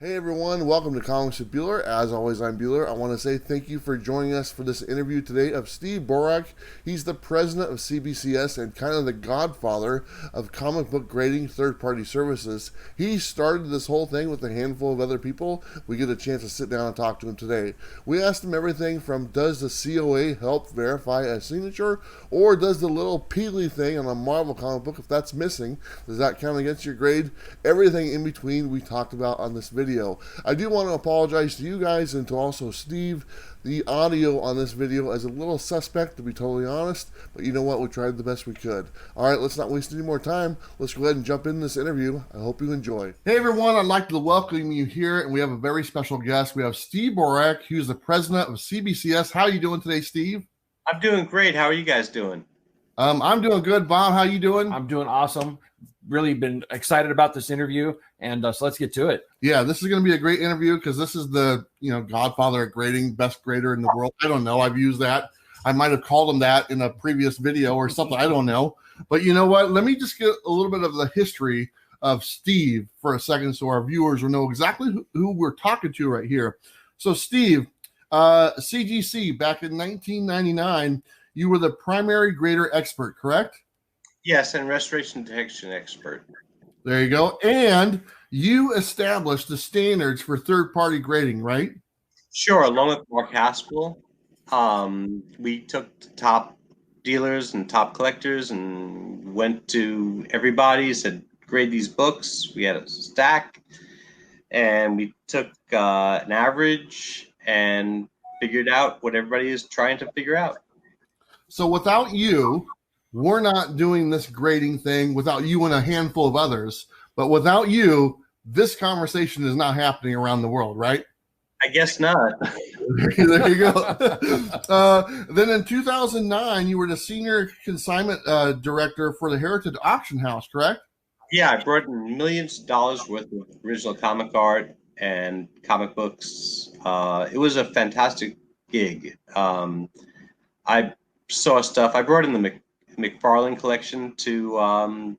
Hey everyone, welcome to Comics with Bueller. As always, I'm Bueller. I want to say thank you for joining us for this interview today of Steve Borock. He's the president of CBCS and kind of the godfather of comic book grading third-party services. He started this whole thing with a handful of other people. We get a chance to sit down and talk to him today. We asked him everything from does the COA help verify a signature, or does the little peely thing on a Marvel comic book, if that's missing, does that count against your grade? Everything in between we talked about on this video. I do want to apologize to you guys and to also Steve. The audio on this video is a little suspect, to be totally honest, but you know what? We tried the best we could. All right, let's not waste any more time. Let's go ahead and jump into this interview. I hope you enjoy. Hey everyone, I'd like to welcome you here, and we have a very special guest. We have Steve Borock, who's the president of CBCS. How are you doing today, Steve? I'm doing great. How are you guys doing? I'm doing good. Bob, how you doing? I'm doing awesome. Really been excited about this interview, and so let's get to it. Yeah, this is going to be a great interview because this is the godfather at grading, best grader in the world. I don't know. I've used that. I might have called him that in a previous video or something. I don't know. But you know what? Let me just get a little bit of the history of Steve for a second so our viewers will know exactly who we're talking to right here. So Steve, CGC, back in 1999, you were the primary grader expert, correct? Yes, and restoration detection expert. There you go. And you established the standards for third-party grading, right? Sure. Along with Mark Haspel, we took the top dealers and top collectors and went to everybody, said, grade these books. We had a stack, and we took an average and figured out what everybody is trying to figure out. So without you, we're not doing this grading thing, without you and a handful of others. But without you, this conversation is not happening around the world, right? I guess not. There you go. Then in 2009, you were the senior consignment director for the Heritage Auction House, correct? Yeah, I brought in millions of dollars worth of original comic art and comic books. It was a fantastic gig. I saw stuff. I brought in the McFarlane collection to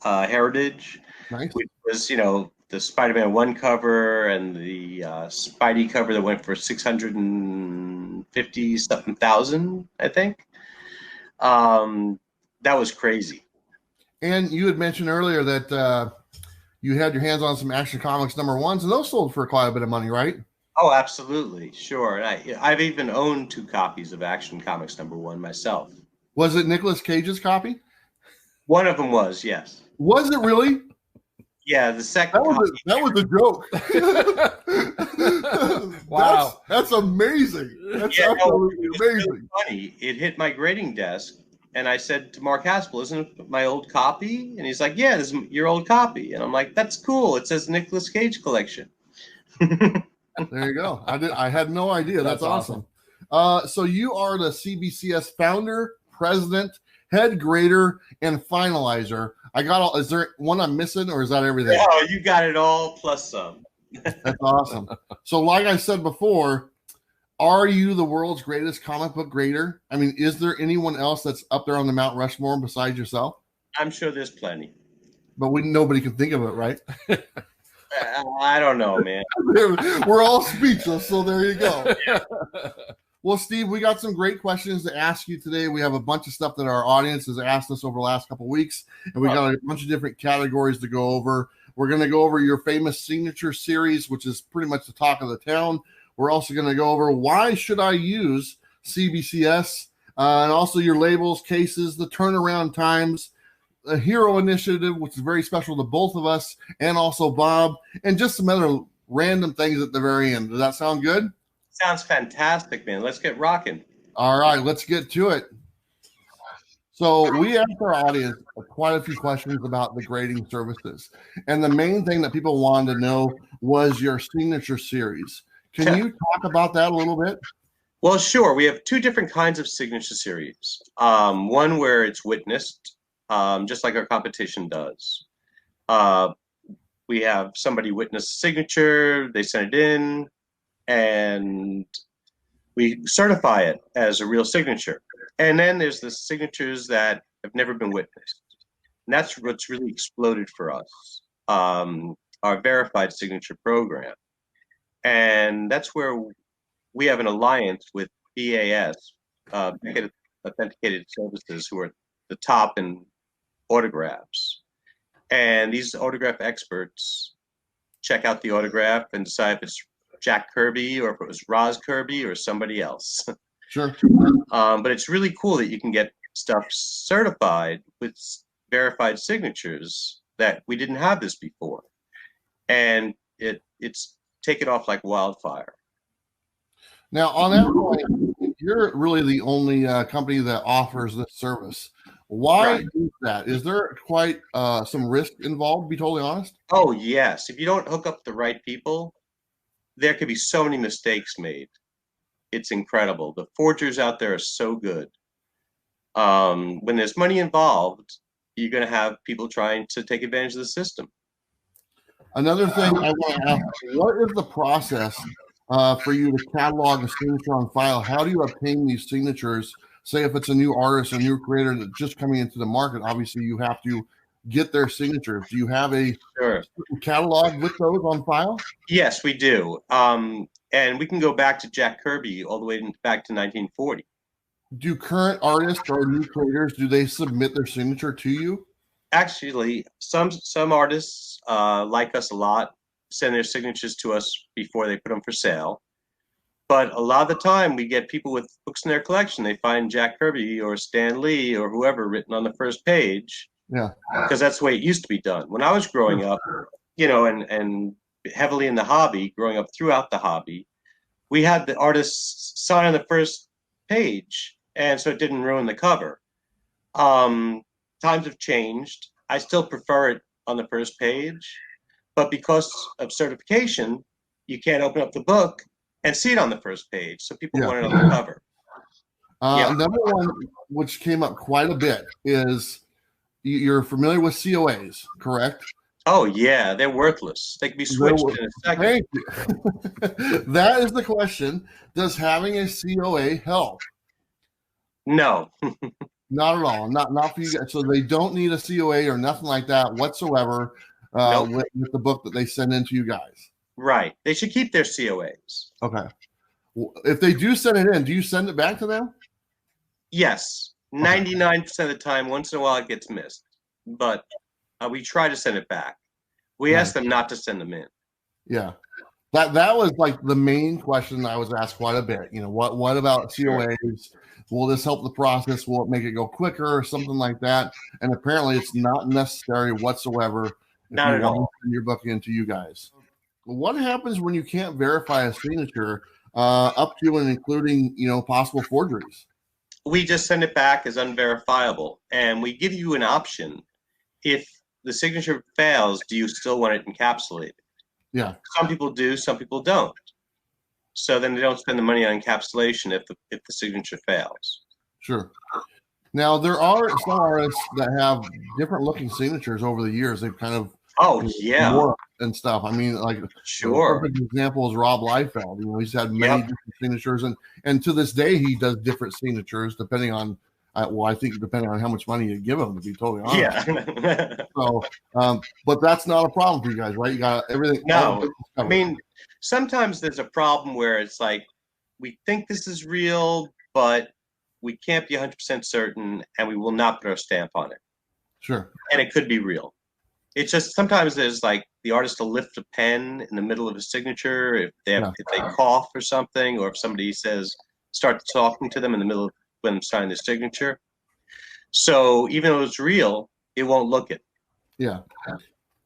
Heritage, Nice. which was, the Spider-Man 1 cover and the Spidey cover that went for 650-something thousand, I think. That was crazy. And you had mentioned earlier that you had your hands on some Action Comics #1s, and those sold for quite a bit of money, right? Oh, absolutely. Sure. And I've even owned 2 copies of Action Comics #1 myself. Was it Nicolas Cage's copy? One of them was, yes. Was it really? Yeah, the second That was a joke. Wow. That's amazing. That's absolutely amazing. Really funny. It hit my grading desk, and I said to Mark Haspel, "Isn't it my old copy?" And he's like, "Yeah, this is your old copy." And I'm like, "That's cool. It says Nicolas Cage collection." There you go. I had no idea. That's awesome. So you are the CBCS founder, president, head grader, and finalizer. I got all. Is there one I'm missing, or is that everything? Oh, you got it all plus some. That's awesome. So, like I said before, are you the world's greatest comic book grader? I mean, is there anyone else that's up there on the Mount Rushmore besides yourself? I'm sure there's plenty. But nobody can think of it, right? I don't know, man. We're all speechless, so there you go. Well, Steve, we got some great questions to ask you today. We have a bunch of stuff that our audience has asked us over the last couple of weeks, and we got a bunch of different categories to go over. We're going to go over your famous signature series, which is pretty much the talk of the town. We're also going to go over why should I use CBCS, and also your labels, cases, the turnaround times, a hero initiative, which is very special to both of us, and also Bob, and just some other random things at the very end. Does that sound good? Sounds fantastic, man. Let's get rocking. All right, let's get to it. So we asked our audience quite a few questions about the grading services. And the main thing that people wanted to know was your signature series. Can you talk about that a little bit? Well, sure. We have 2 different kinds of signature series. One where it's witnessed, just like our competition does. We have somebody witness a signature, they send it in, and we certify it as a real signature. And then there's the signatures that have never been witnessed. And that's what's really exploded for us. our verified signature program. And that's where we have an alliance with BAS, Authenticated Services, who are the top in autographs. And these autograph experts check out the autograph and decide if it's Jack Kirby or if it was Roz Kirby or somebody else. Sure. But it's really cool that you can get stuff certified with verified signatures that we didn't have this before. And it's taken off like wildfire. Now, on that point, you're really the only company that offers this service. Why is that? Is there quite some risk involved, to be totally honest? Oh, yes. If you don't hook up the right people, there could be so many mistakes made. It's incredible. The forgers out there are so good. When there's money involved, you're going to have people trying to take advantage of the system. Another thing I want to ask, what is the process for you to catalog a signature on file? How do you obtain these signatures? Say if it's a new artist or new creator that's just coming into the market, obviously you have to get their signatures. Do you have a catalog with those on file? Yes, we do. And we can go back to Jack Kirby all the way back to 1940. Do current artists or new creators, do they submit their signature to you? Actually, some artists like us a lot, send their signatures to us before they put them for sale. But a lot of the time, we get people with books in their collection. They find Jack Kirby or Stan Lee or whoever written on the first page. Yeah, because that's the way it used to be done. When I was growing up, you know, and heavily in the hobby, growing up throughout the hobby, we had the artists sign on the first page, and so it didn't ruin the cover. Times have changed. I still prefer it on the first page, but because of certification, you can't open up the book and see it on the first page, so people want it on the cover. Another one which came up quite a bit is you're familiar with COAs, correct? Oh, yeah, they're worthless. They can be switched in a second. Thank you. That is the question. Does having a COA help? No. Not at all. Not for you guys. So they don't need a COA or nothing like that whatsoever with the book that they send in to you guys. Right. They should keep their COAs. Okay. Well, if they do send it in, do you send it back to them? Yes. 99% of the time, once in a while it gets missed. But we try to send it back. We ask them not to send them in. Yeah. That was like the main question I was asked quite a bit. You know, what about COAs? Will this help the process? Will it make it go quicker or something like that? And apparently it's not necessary whatsoever. Not at all. Send your book into you guys. What happens when you can't verify a signature up to and including, you know, possible forgeries? We just send it back as unverifiable, and we give you an option. If the signature fails, do you still want it encapsulated? Yeah. Some people do, some people don't. So then they don't spend the money on encapsulation if the signature fails. Sure. Now there are some artists that have different looking signatures over the years. They've kind of and stuff. I mean, like a perfect example is Rob Liefeld. You know, he's had many different signatures, and to this day he does different signatures depending on I think depending on how much money you give him, to be totally honest. Yeah. So, but that's not a problem for you guys, right? You got everything. No, I mean, sometimes there's a problem where it's like we think this is real, but we can't be 100% certain, and we will not put our stamp on it. Sure. And it could be real. It's just sometimes there's like the artist will lift a pen in the middle of a signature if they cough or something, or if somebody starts talking to them in the middle of when signing their signature. So even though it's real, it won't look it. Yeah.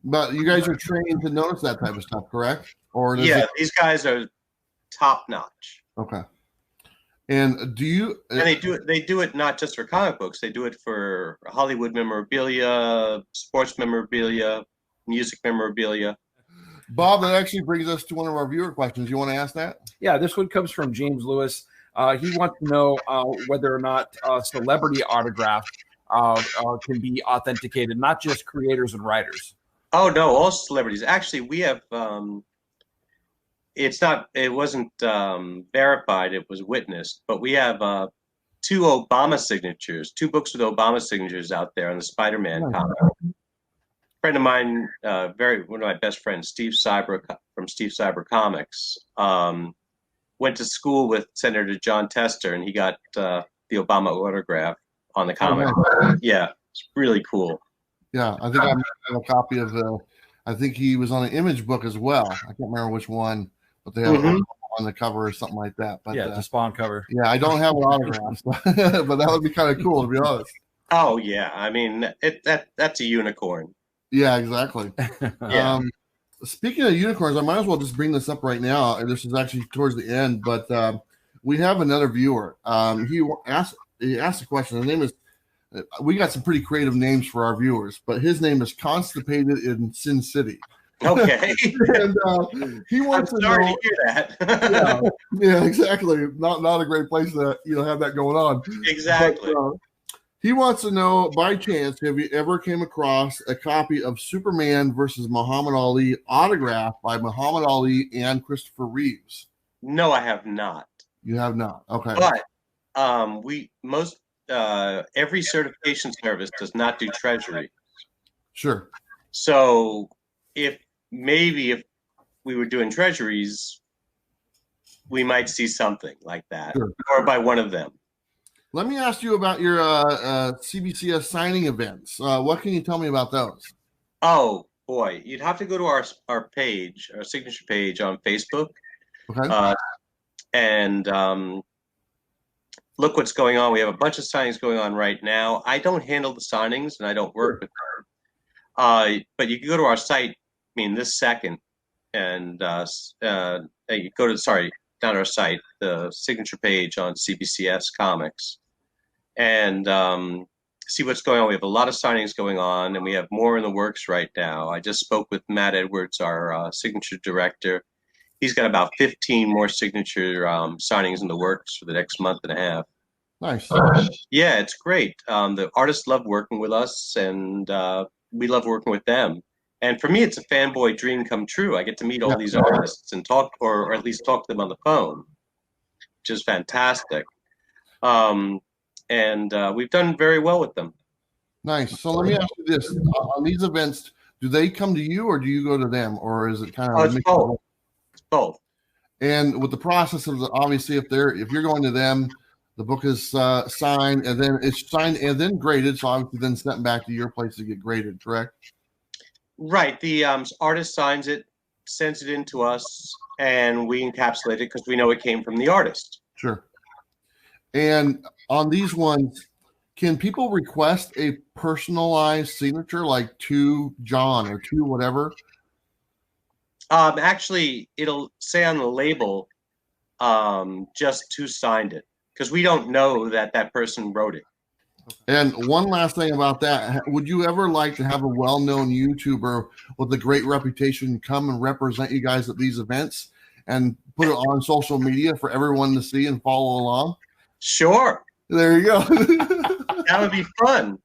But you guys are trained to notice that type of stuff, correct? Or these guys are top notch. Okay. And do you? And they do it not just for comic books. They do it for Hollywood memorabilia, sports memorabilia, music memorabilia. Bob, that actually brings us to one of our viewer questions. You want to ask that? Yeah, this one comes from James Lewis. He wants to know whether or not celebrity autographs can be authenticated, not just creators and writers. Oh no, all celebrities. Actually, we have. It wasn't verified. It was witnessed, but we have 2 Obama signatures, 2 books with Obama signatures out there on the Spider-Man comic. friend of mine, one of my best friends, Steve Borock from Steve Borock Comics, went to school with Senator John Tester, and he got the Obama autograph on the comic. Yeah, it's really cool. Yeah, I think I have a copy of I think he was on an Image book as well. I can't remember which one, but they have on the cover or something like that. But the Spawn cover. Yeah, I don't have an autograph, but that would be kind of cool, to be honest. Oh yeah, I mean that's a unicorn. Yeah, exactly. Yeah. Speaking of unicorns, I might as well just bring this up right now. This is actually towards the end, but we have another viewer. He asked a question. His name is. We got some pretty creative names for our viewers, but his name is Constipated in Sin City. Okay. And he wants I'm sorry to hear that. yeah, exactly. Not a great place to have that going on. Exactly. But, he wants to know, by chance, have you ever came across a copy of Superman versus Muhammad Ali autographed by Muhammad Ali and Christopher Reeves? No, I have not. You have not. Okay. But every certification service does not do treasury. Sure. So if we were doing treasuries, we might see something like that, or by one of them. Let me ask you about your CBCS signing events. What can you tell me about those? Oh boy, you'd have to go to our page, our signature page on Facebook, and look what's going on. We have a bunch of signings going on right now. I don't handle the signings, and I don't work with them. But you can go to our site, this second, and you go to down our site, the signature page on CBCS Comics, and see what's going on. We have a lot of signings going on, and we have more in the works right now. I just spoke with Matt Edwards, our signature director. He's got about 15 more signature signings in the works for the next month and a half. Nice. Yeah, it's great. The artists love working with us, and we love working with them. And for me, it's a fanboy dream come true. I get to meet all these artists and talk, or at least talk to them on the phone, which is fantastic. And we've done very well with them. Nice. So let me ask you this: on these events, do they come to you, or do you go to them, or is it kind of? It's both. It's both. And with the process of obviously, if you're going to them, the book is signed, and then it's signed and then graded. So obviously, then sent back to your place to get graded. Correct? Right. The artist signs it, sends it in to us, and we encapsulate it because we know it came from the artist. Sure. And on these ones, can people request a personalized signature, like to John or to whatever? Actually, it'll say on the label, just who signed it, because we don't know that person wrote it. And one last thing about that, would you ever like to have a well-known YouTuber with a great reputation come and represent you guys at these events and put it on social media for everyone to see and follow along? Sure. There you go. That would be fun.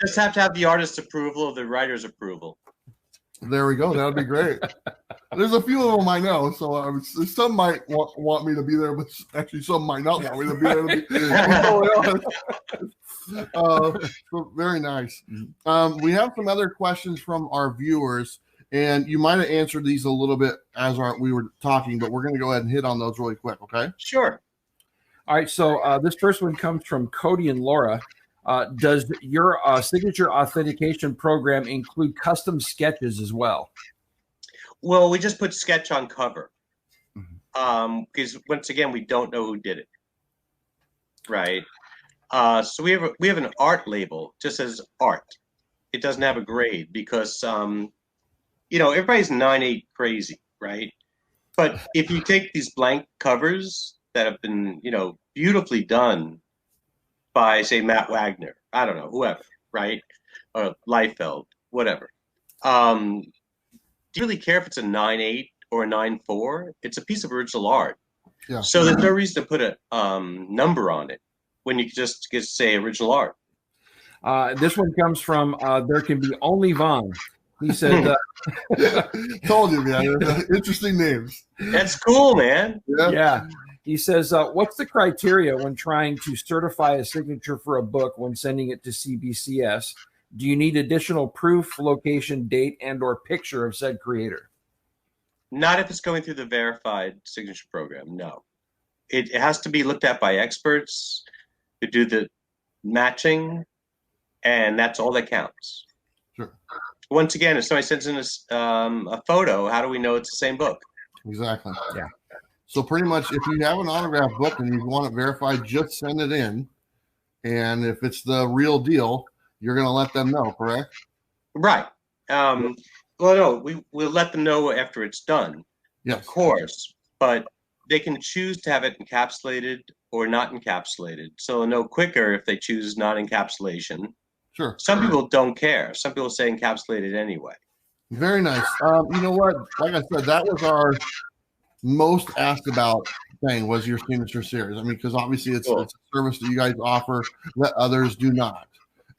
Just have to have the artist's approval or the writer's approval. There we go. That would be great. There's a few of them I know, so some might want me to be there, but actually some might not want me to be there. So very nice. We have some other questions from our viewers, and you might have answered these a little bit as we were talking, but we're going to go ahead and hit on those really quick, okay? Sure. All right, so this first one comes from Cody and Laura. Does your signature authentication program include custom sketches as well? Well, we just put sketch on cover because once again, we don't know who did it, right? So we have an art label, just as art. It doesn't have a grade because everybody's 9/8 crazy, right? But if you take these blank covers that have been beautifully done by, say, Matt Wagner, I don't know, whoever, right? Or Liefeld, whatever. Do you really care if it's a 9/8 or a 9/4? It's a piece of original art. Yeah. So there's no reason to put a number on it when you just say original art. This one comes from There Can Be Only Vaughn. He said, told you, man. Interesting names. That's cool, man. Yeah. He says, what's the criteria when trying to certify a signature for a book when sending it to CBCS? Do you need additional proof, location, date, and/or picture of said creator? Not if it's going through the verified signature program. No, it has to be looked at by experts to do the matching, and that's all that counts. Sure. Once again, if somebody sends in a photo, how do we know it's the same book? Exactly. Yeah. So pretty much, if you have an autograph book and you want it verified, just send it in. And if it's the real deal, you're going to let them know, correct? Right. Well, no, we'll let them know after it's done, Yes. of course, but they can choose to have it encapsulated or not encapsulated. So they'll know quicker if they choose non-encapsulation. Sure. Some people don't care. Some people say encapsulated anyway. Very nice. You know what? Like I said, that was our most asked about thing was your signature series. I mean, because obviously it's a service that you guys offer that others do not.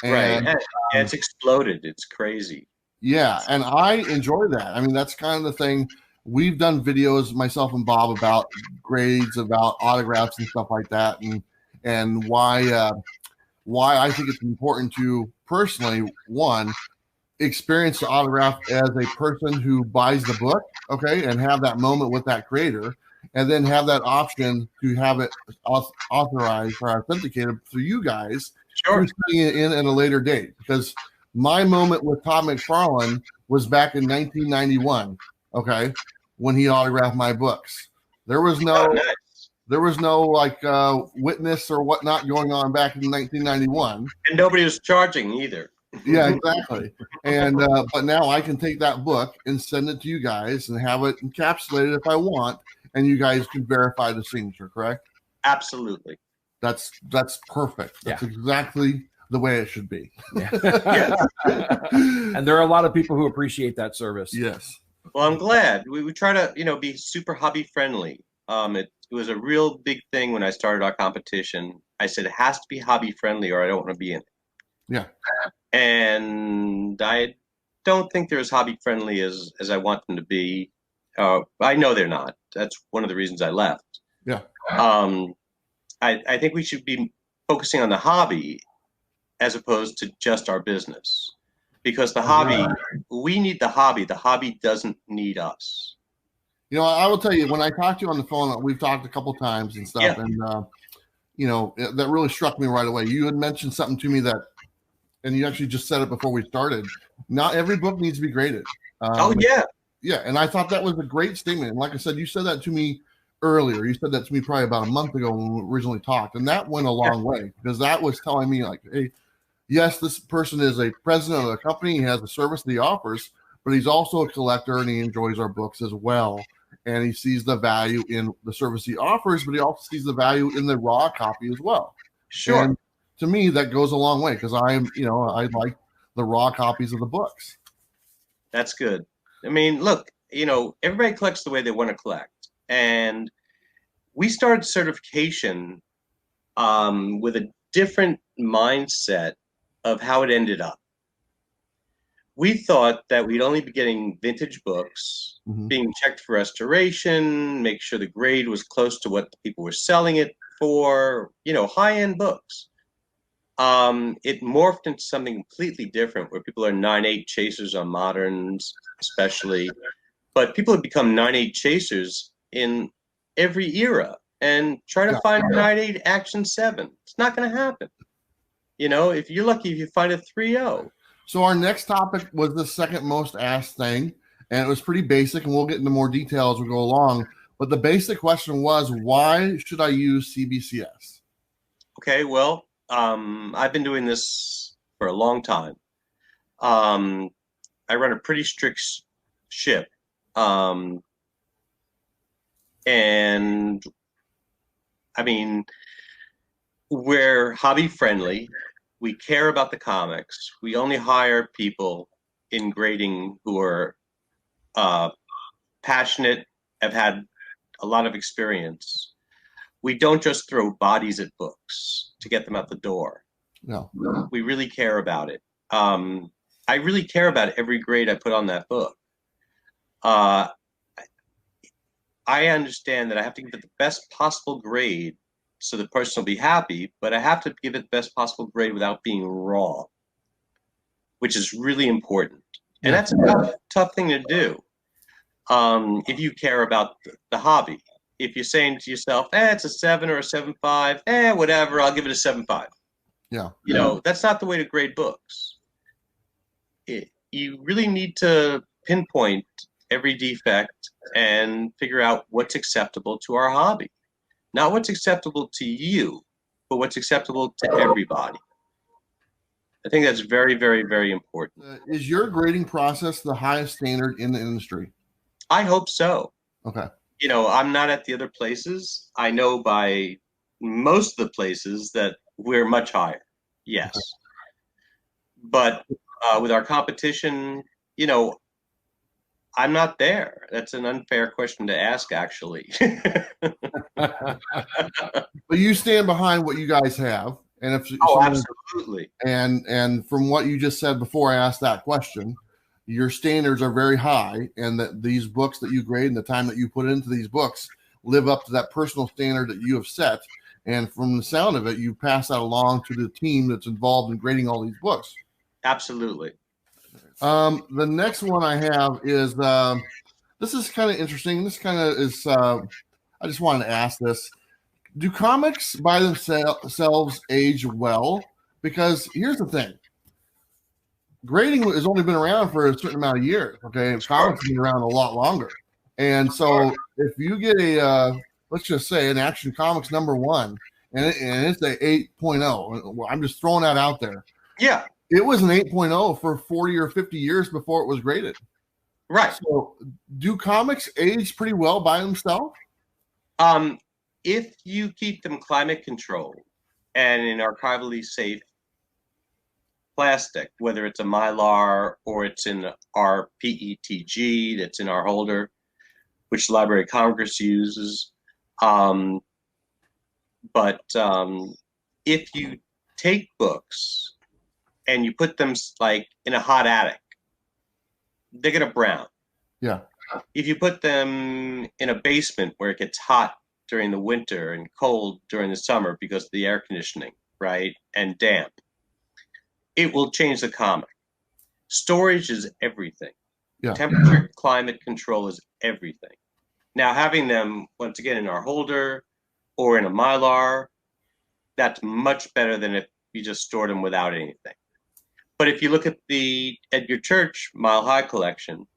And, right. And it's exploded. It's crazy. Yeah, and I enjoy that. I mean, that's kind of the thing. We've done videos, myself and Bob, about grades, about autographs and stuff like that, and why I think it's important to personally, one, experience the autograph as a person who buys the book, okay, and have that moment with that creator, and then have that option to have it authorized or authenticated through you guys, Sure. sending it in at a later date. Because my moment with Todd McFarlane was back in 1991, okay, when he autographed my books. There was no like witness or whatnot going on back in 1991, and nobody was charging either. Yeah, exactly. And but now I can take that book and send it to you guys and have it encapsulated if I want, and you guys can verify the signature, correct? Absolutely. That's perfect. That's Yeah. exactly the way it should be. Yeah. And there are a lot of people who appreciate that service. Yes. Well, I'm glad. We try to, be super hobby friendly. It was a real big thing when I started our competition. I said it has to be hobby friendly or I don't want to be in it. Yeah. And I don't think they're as hobby friendly as I want them to be. I know they're not. That's one of the reasons I left. Yeah. I think we should be focusing on the hobby as opposed to just our business. Because the hobby, we need the hobby. The hobby doesn't need us. You know, I will tell you, when I talked to you on the phone, we've talked a couple times and stuff, Yeah. and that really struck me right away. You had mentioned something to me that, and you actually just said it before we started. Not every book needs to be graded. Yeah, and I thought that was a great statement. And like I said, you said that to me earlier. You said that to me probably about a month ago when we originally talked, and that went a long way because that was telling me like, hey, yes, this person is a president of the company. He has a service that he offers, but he's also a collector and he enjoys our books as well. And he sees the value in the service he offers, but he also sees the value in the raw copy as well. Sure. And to me, that goes a long way because I like the raw copies of the books. That's good. I mean, look, everybody collects the way they want to collect. And we started certification with a different mindset of how it ended up. We thought that we'd only be getting vintage books, being checked for restoration, make sure the grade was close to what the people were selling it for, high-end books. It morphed into something completely different where people are 9.8 chasers on moderns, especially. But people have become 9.8 chasers in every era and try to find a 9.8 Action 7. It's not going to happen. If you're lucky, if you find a 3.0. So our next topic was the second most asked thing, and it was pretty basic, and we'll get into more detail as we go along. But the basic question was, why should I use CBCS? Okay, well, I've been doing this for a long time. I run a pretty strict ship. And I mean, we're hobby friendly. We care about the comics. We only hire people in grading who are passionate, have had a lot of experience. We don't just throw bodies at books to get them out the door. No. We really care about it. I really care about every grade I put on that book. I understand that I have to give it the best possible grade so the person will be happy, but I have to give it the best possible grade without being raw. which is really important. And that's a tough thing to do if you care about the hobby. If you're saying to yourself, it's a 7 or a 7.5, whatever, I'll give it a 7.5. Yeah. That's not the way to grade books. You really need to pinpoint every defect and figure out what's acceptable to our hobby. Not what's acceptable to you, but what's acceptable to everybody. I think that's very, very, very important. Is your grading process the highest standard in the industry? I hope so. Okay. I'm not at the other places. I know by most of the places that we're much higher. Yes. Okay. But with our competition, I'm not there. That's an unfair question to ask, actually. But you stand behind what you guys have. And if absolutely. And from what you just said before I asked that question, your standards are very high, and that these books that you grade and the time that you put into these books live up to that personal standard that you have set. And from the sound of it, you pass that along to the team that's involved in grading all these books. Absolutely. The next one I have is this is kind of interesting. This kind of is I just wanted to ask this. Do comics by themselves age well? Because here's the thing. Grading has only been around for a certain amount of years, okay? And comics have been around a lot longer. And so if you get a, let's just say an Action Comics #1, and it's a 8.0, I'm just throwing that out there. Yeah. It was an 8.0 for 40 or 50 years before it was graded. Right. So do comics age pretty well by themselves? If you keep them climate controlled and in archivally safe plastic, whether it's a Mylar or it's in our PETG that's in our holder, which the Library of Congress uses. But if you take books and you put them like in a hot attic, they're going to brown. Yeah. If you put them in a basement where it gets hot during the winter and cold during the summer because of the air conditioning, right, and damp, it will change the comic. Storage is everything. Yeah. Temperature, climate control is everything. Now, having them, once again, in our holder or in a Mylar, that's much better than if you just stored them without anything. But if you look at the Edgar Church Mile High collection,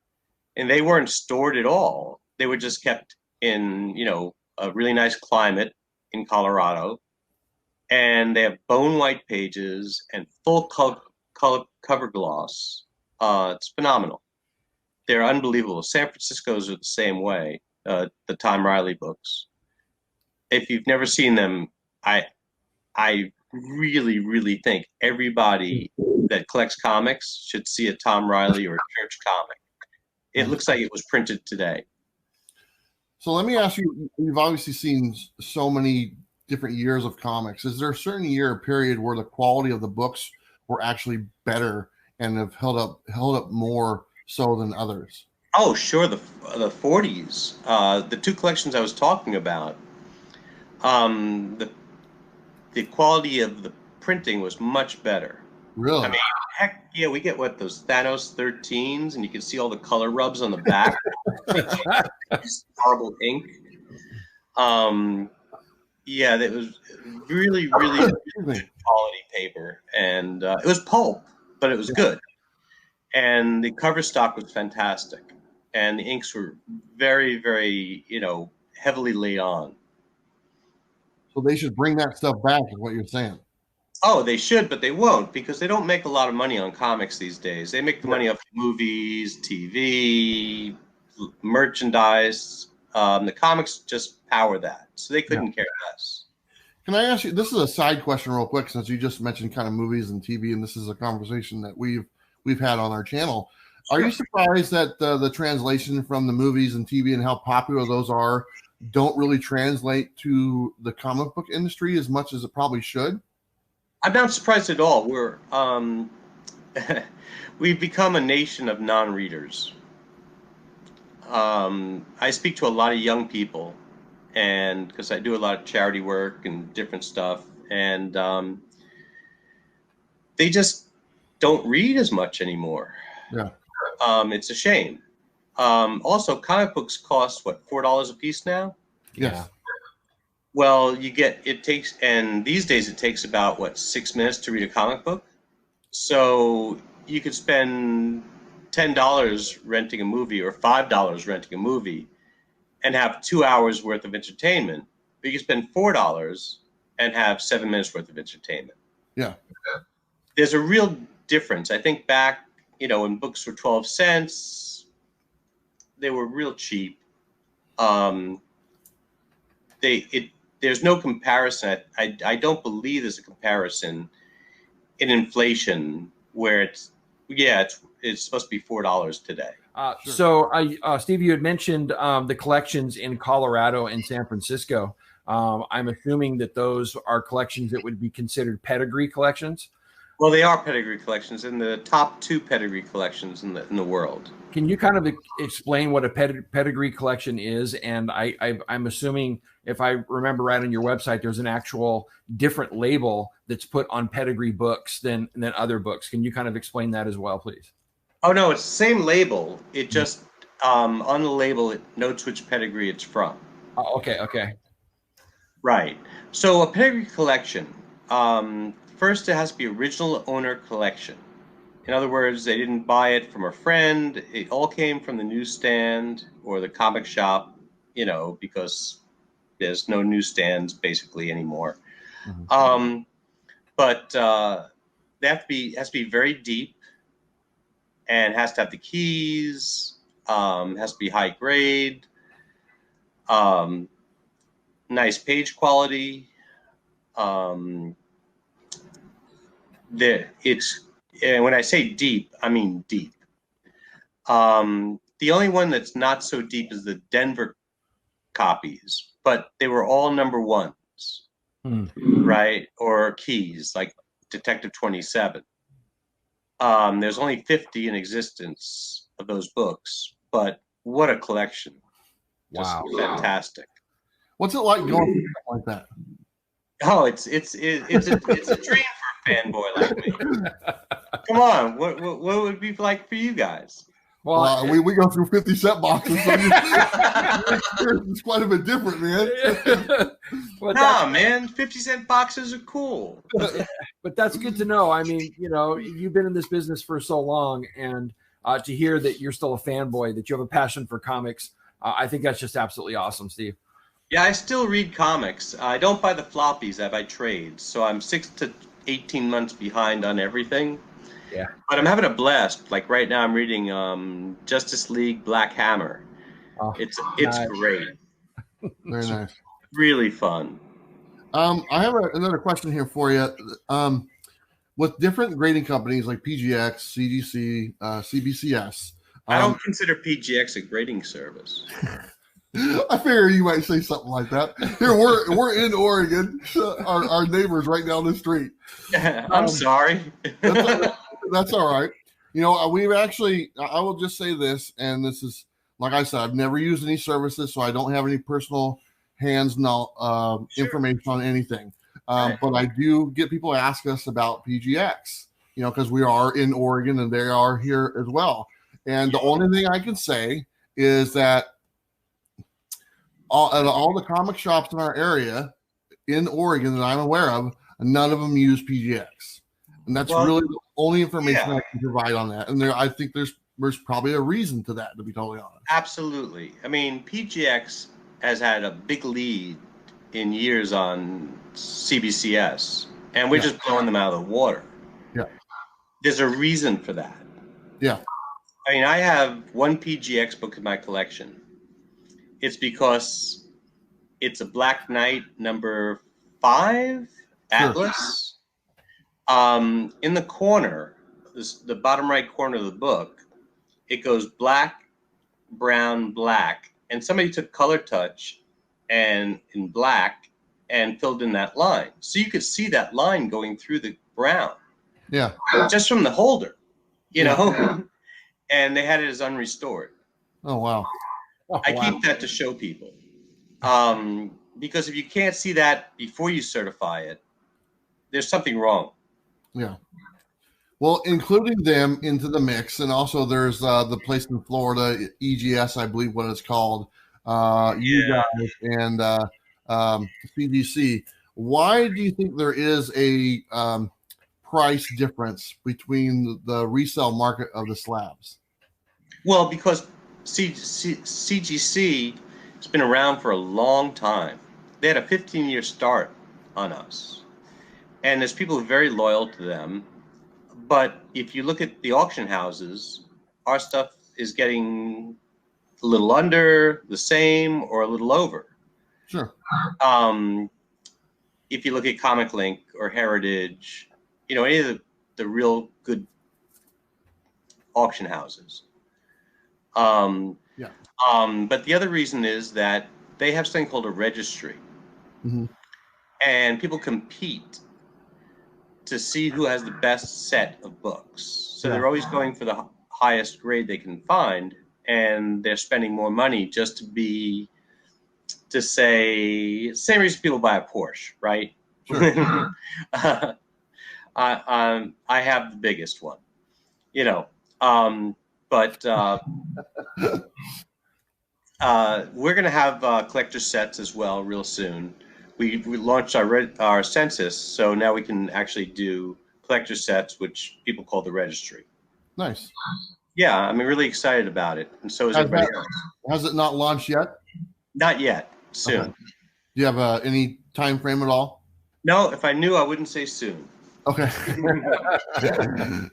and they weren't stored at all, they were just kept in, a really nice climate in Colorado, and they have bone white pages and full color cover gloss. It's phenomenal. They're unbelievable. San Francisco's are the same way. The Tom Riley books. If you've never seen them, I really, really think everybody that collects comics should see a Tom Riley or a Church comic. It looks like it was printed today. So let me ask you, you've obviously seen so many different years of comics. Is there a certain year or period where the quality of the books were actually better and have held up more so than others? Oh, sure. The 40s, the two collections I was talking about, the quality of the printing was much better. Really? I mean, heck yeah, we get those Thanos 13s, and you can see all the color rubs on the back. Horrible ink. Yeah, that was really, really good quality paper, and it was pulp, but it was good. And the cover stock was fantastic, and the inks were very, very, heavily laid on. So they should bring that stuff back, is what you're saying. Oh, they should, but they won't, because they don't make a lot of money on comics these days. They make the money off movies, TV, merchandise. The comics just power that, so they couldn't care less. Can I ask you, this is a side question real quick, since you just mentioned kind of movies and TV, and this is a conversation that we've had on our channel. Are you surprised that the translation from the movies and TV and how popular those are don't really translate to the comic book industry as much as it probably should? I'm not surprised at all. We've become a nation of non-readers. I speak to a lot of young people, and because I do a lot of charity work and different stuff, and they just don't read as much anymore. Yeah. It's a shame. Also, comic books cost what, $4 a piece now? Yes. Well, and these days it takes about what, 6 minutes to read a comic book. So you could spend $10 renting a movie or $5 renting a movie and have 2 hours worth of entertainment. But you can spend $4 and have 7 minutes worth of entertainment. Yeah. There's a real difference. I think back, when books were 12 cents, they were real cheap. There's no comparison. I don't believe there's a comparison in inflation where it's supposed to be $4 today. So, Steve, you had mentioned the collections in Colorado and San Francisco. I'm assuming that those are collections that would be considered Pedigree collections. Well, they are Pedigree collections, in the top 2 Pedigree collections in the world. Can you kind of explain what a Pedigree collection is? And I'm assuming, if I remember right on your website, there's an actual different label that's put on Pedigree books than other books. Can you kind of explain that as well, please? Oh, no, it's the same label. It just, on the label, it notes which Pedigree it's from. Oh, okay. Right. So a Pedigree collection, first it has to be original owner collection. In other words, they didn't buy it from a friend. It all came from the newsstand or the comic shop, because there's no newsstands basically anymore. Mm-hmm. But they has to be very deep, and has to have the keys, has to be high grade, nice page quality. And when I say deep, I mean deep. The only one that's not so deep is the Denver copies, but they were all number 1s, right? Or keys, like Detective 27. There's only 50 in existence of those books, but what a collection. Wow. Just fantastic. What's it like going through something like that? Oh, it's a dream for a fanboy like me. Come on, what would it be like for you guys? Well, we go through 50-cent boxes, so it's quite a bit different, man. Man, 50-cent boxes are cool. But that's good to know. I mean, you've been in this business for so long, and to hear that you're still a fanboy, that you have a passion for comics, I think that's just absolutely awesome, Steve. Yeah, I still read comics. I don't buy the floppies, I buy trades. So I'm 6 to 18 months behind on everything. Yeah. But I'm having a blast. Like right now I'm reading Justice League Black Hammer. Oh, it's nice. Great. Very nice. Really fun. I have another question here for you. With different grading companies like PGX, CGC, CBCS. I don't consider PGX a grading service. I figure you might say something like that. Here, we're in Oregon, our neighbors right down the street. I'm sorry. That's all right. We've actually, I will just say this, and this is, like I said, I've never used any services, so I don't have any personal information on anything. Right. But I do get people ask us about PGX, because we are in Oregon and they are here as well. And the only thing I can say is that all the comic shops in our area in Oregon that I'm aware of, none of them use PGX. And that's really the only information I can provide on that. And I think there's probably a reason to that, to be totally honest. Absolutely. I mean, PGX has had a big lead in years on CBCS, and we're just blowing them out of the water. Yeah. There's a reason for that. Yeah. I mean, I have one PGX book in my collection. It's because it's a Black Knight number 5 Atlas. In the corner, the bottom right corner of the book, it goes black, brown, black, and somebody took color touch and in black and filled in that line, so you could see that line going through the brown. Yeah. Just from the holder, and they had it as unrestored. Oh wow. I keep that to show people, because if you can't see that before you certify it, there's something wrong. Yeah. Well, including them into the mix, and also there's the place in Florida, EGS, I believe what it's called, you Yeah. guys, and CDC. Why do you think there is a price difference between the resale market of the slabs? Well, because CGC has been around for a long time. They had a 15-year start on us. And there's people very loyal to them. But if you look at the auction houses, our stuff is getting a little under, the same, or a little over. Sure. If you look at Comic Link or Heritage, any of the real good auction houses. Yeah. But the other reason is that they have something called a registry. Mm-hmm. And people compete to see who has the best set of books. So they're always going for the highest grade they can find, and they're spending more money just to say, same reason people buy a Porsche, right? Sure. I have the biggest one, but we're going to have collector sets as well real soon. We launched our census, so now we can actually do collector sets, which people call the registry. Nice. Yeah, I'm really excited about it, and so is everybody else. Has it not launched yet? Not yet. Soon. Okay. Do you have any time frame at all? No, if I knew, I wouldn't say soon. Okay.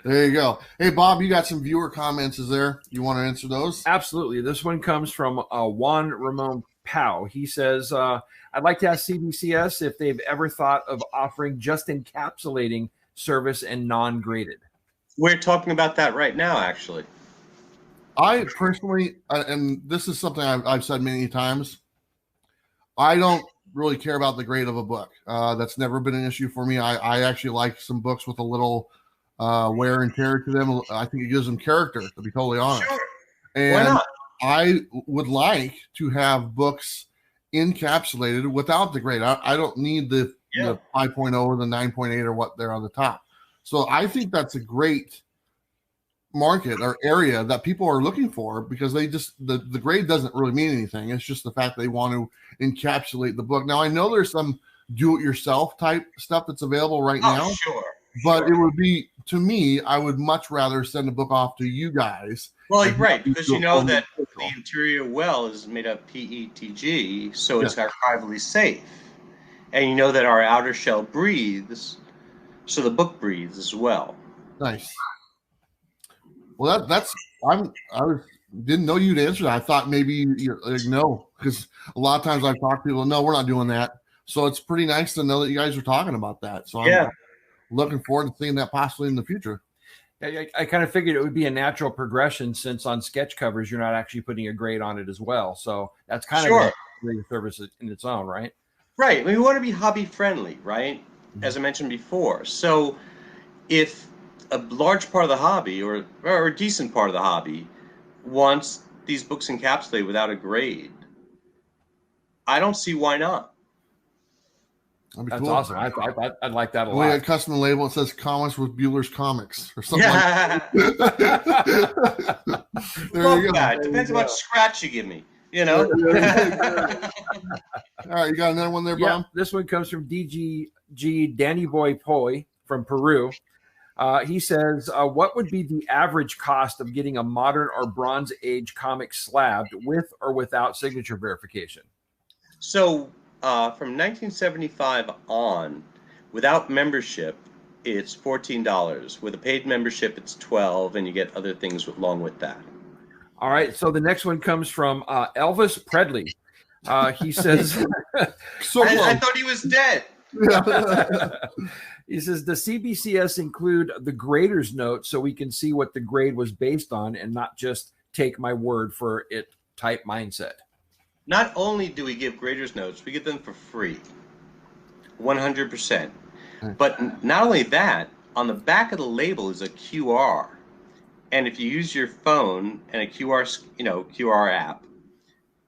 There you go. Hey, Bob, you got some viewer comments. Is there? You want to answer those? Absolutely. This one comes from Juan Ramon Pau. He says, I'd like to ask CBCS if they've ever thought of offering just encapsulating service and non-graded. We're talking about that right now, actually. I personally, and this is something I've said many times, I don't really care about the grade of a book. That's never been an issue for me. I actually like some books with a little wear and tear to them. I think it gives them character, to be totally honest. Sure. And why not? I would like to have books encapsulated without the grade. I don't need the 5.0 or the 9.8 or what they're on the top. So I think that's a great market or area that people are looking for, because they just the grade doesn't really mean anything. It's just the fact they want to encapsulate the book. Now I know there's some do-it-yourself type stuff that's available right now, but it would be, to me, I would much rather send a book off to you guys. Well, right, because you know that the interior well is made of PETG, so it's archivally safe, and you know that our outer shell breathes, so the book breathes as well. Nice. Well, didn't know you'd answer that. I thought maybe you're like, no, because a lot of times I've talked to people, no, we're not doing that. So it's pretty nice to know that you guys are talking about that. So I'm looking forward to seeing that possibly in the future. I kind of figured it would be a natural progression, since on sketch covers you're not actually putting a grade on it as well. So that's kind of a service in its own, right? Right. I mean, we want to be hobby friendly, right? As I mentioned before. So if a large part of the hobby, or a decent part of the hobby, wants these books encapsulated without a grade, I don't see why not. That's cool. Awesome. I'd like that a lot. We had a custom label. It says "Comics with Bueller's Comics" or something. There you go. It depends on how much scratch you give me. All right, you got another one there, Bob? Yeah, this one comes from DGG Danny Boy Poi from Peru. He says, what would be the average cost of getting a modern or Bronze Age comic slabbed with or without signature verification? So from 1975 on, without membership, it's $14. With a paid membership, it's $12, and you get other things along with that. All right. So the next one comes from Elvis Predley. He says, I thought he was dead. He says, does CBCS include the grader's note so we can see what the grade was based on and not just take my word for it type mindset? Not only do we give grader's notes, we give them for free, 100%. But not only that, on the back of the label is a QR. And if you use your phone and a QR app,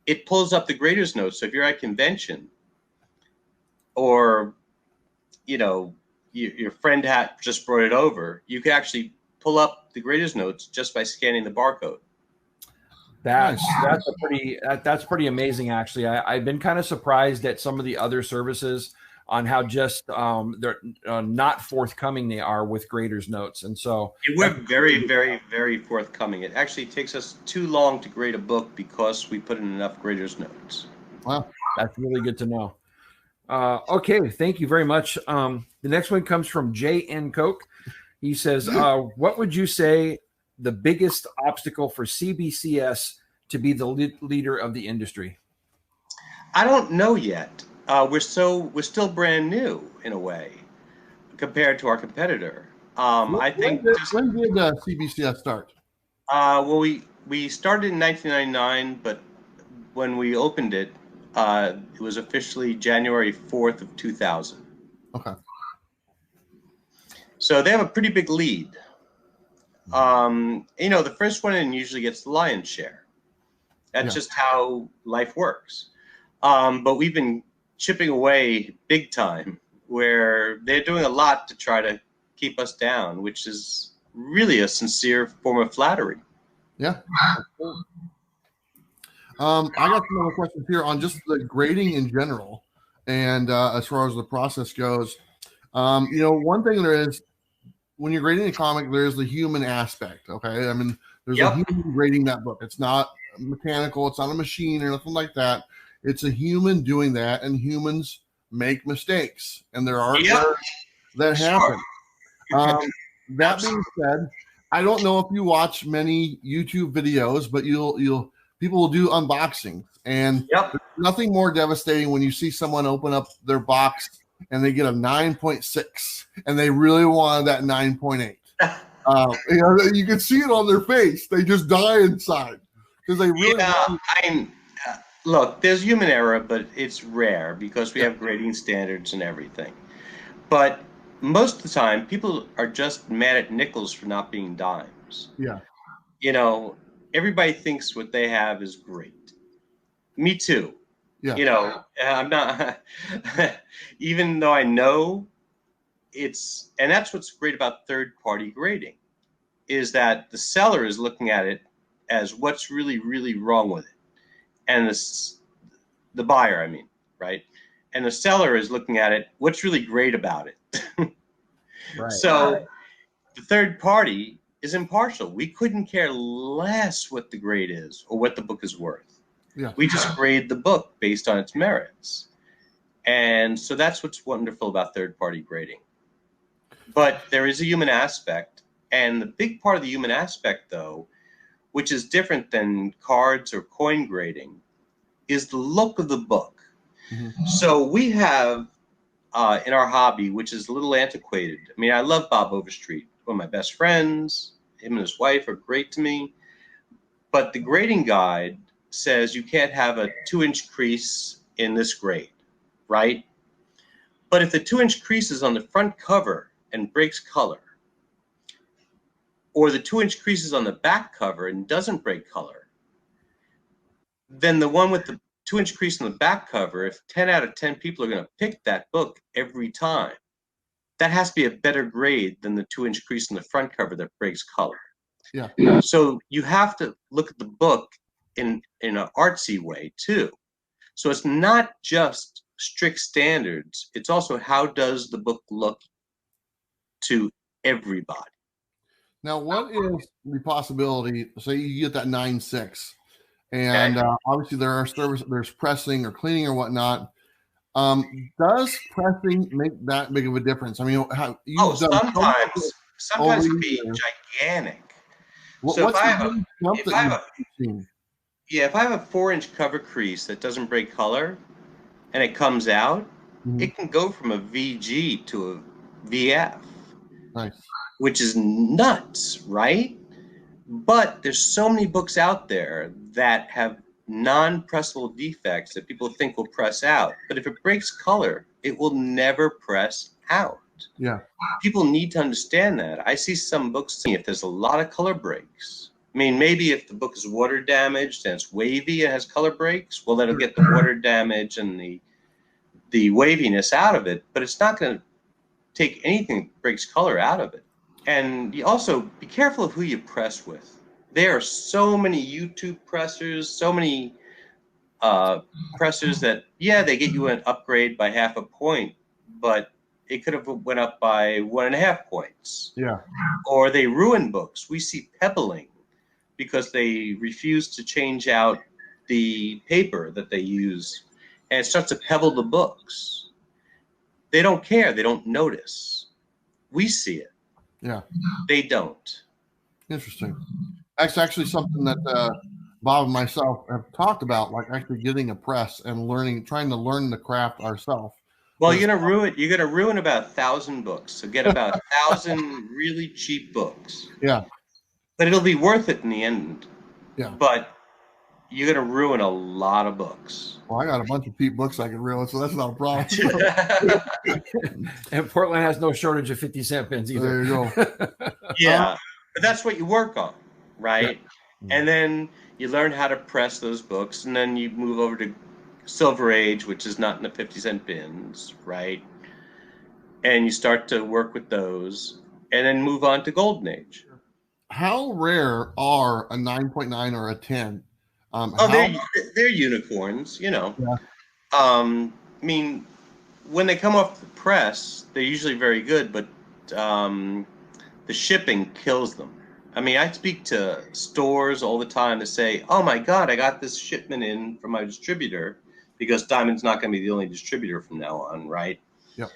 it pulls up the grader's notes. So if you're at a convention, or your friend just brought it over, you can actually pull up the grader's notes just by scanning the barcode. That's pretty amazing, actually. I've been kind of surprised at some of the other services on how just they're not forthcoming they are with graders notes. And so we're very, very, very forthcoming. It actually takes us too long to grade a book because we put in enough graders notes. Wow, that's really good to know. Okay, thank you very much. The next one comes from J.N. Koch. He says, what would you say the biggest obstacle for CBCS to be the leader of the industry? I don't know yet. We're still brand new in a way compared to our competitor. I think when did CBCS start? Well, we started in 1999, but when we opened it, it was officially January 4th of 2000. Okay. So they have a pretty big lead. The first one in usually gets the lion's share. That's just how life works. But we've been chipping away big time, where they're doing a lot to try to keep us down, which is really a sincere form of flattery. Yeah. I got some other questions here on just the grading in general, and as far as the process goes. One thing there is, when you're grading a comic, there's the human aspect. Okay, I mean, there's a human grading that book. It's not mechanical. It's not a machine or nothing like that. It's a human doing that, and humans make mistakes, and there are errors that happen. That being said, I don't know if you watch many YouTube videos, but people will do unboxings, and there's nothing more devastating when you see someone open up their box and they get a 9.6, and they really wanted that 9.8. You can see it on their face; they just die inside because they really. Look, there's human error, but it's rare because we have grading standards and everything. But most of the time, people are just mad at nickels for not being dimes. Yeah. Everybody thinks what they have is great. Me too. Yeah. I'm not, even though I know and that's what's great about third-party grading, is that the seller is looking at it as what's really, really wrong with it. And the buyer, I mean, right? And the seller is looking at it, what's really great about it? Right. So the third party is impartial. We couldn't care less what the grade is or what the book is worth. Yeah. We just grade the book based on its merits. And so that's what's wonderful about third-party grading. But there is a human aspect, and the big part of the human aspect, though, which is different than cards or coin grading, is the look of the book. Mm-hmm. So we have in our hobby, which is a little antiquated. I mean, I love Bob Overstreet, one of my best friends. Him and his wife are great to me. But the grading guide says you can't have a 2-inch crease in this grade, right? But if the 2-inch crease is on the front cover and breaks color, or the 2-inch crease is on the back cover and doesn't break color, then the one with the 2-inch crease on the back cover, if 10 out of 10 people are going to pick that book every time, that has to be a better grade than the 2-inch crease on the front cover that breaks color. Yeah. So you have to look at the book in an artsy way too. So it's not just strict standards. It's also how does the book look to everybody. Now, what is the possibility? Say you get that 9.6, and obviously there's pressing or cleaning or whatnot. Does pressing make that big of a difference? I mean, sometimes it can be gigantic. So if I have a 4-inch cover crease that doesn't break color, and it comes out, it can go from a VG to a VF. Nice. Which is nuts, right? But there's so many books out there that have non-pressable defects that people think will press out. But if it breaks color, it will never press out. Yeah. People need to understand that. I see some books, if there's a lot of color breaks. I mean, maybe if the book is water damaged and it's wavy and has color breaks, well, that'll get the water damage and the waviness out of it. But it's not going to take anything that breaks color out of it. And you also be careful of who you press with. There are so many YouTube pressers, so many pressers that, yeah, they get you an upgrade by half a point, but it could have went up by 1.5 points. Yeah. Or they ruin books. We see pebbling because they refuse to change out the paper that they use, and it starts to pebble the books. They don't care. They don't notice. We see it. Yeah. They don't. Interesting. That's actually something that Bob and myself have talked about, like actually getting a press and trying to learn the craft ourselves. Well, you're gonna ruin about 1,000 books. So get about 1,000 really cheap books. Yeah. But it'll be worth it in the end. Yeah. But you're gonna ruin a lot of books. Well, I got a bunch of cheap books I can ruin, so that's not a problem. And Portland has no shortage of 50-cent pins either. There you go. Yeah, but that's what you work on, right? Yeah. And then you learn how to press those books, and then you move over to Silver Age, which is not in the 50-cent bins, right? And you start to work with those, and then move on to Golden Age. How rare are a 9.9 or a 10? They're unicorns, you know. Yeah. I mean, when they come off the press, they're usually very good, but the shipping kills them. I mean, I speak to stores all the time to say, oh my God, I got this shipment in from my distributor, because Diamond's not going to be the only distributor from now on, right? Yep.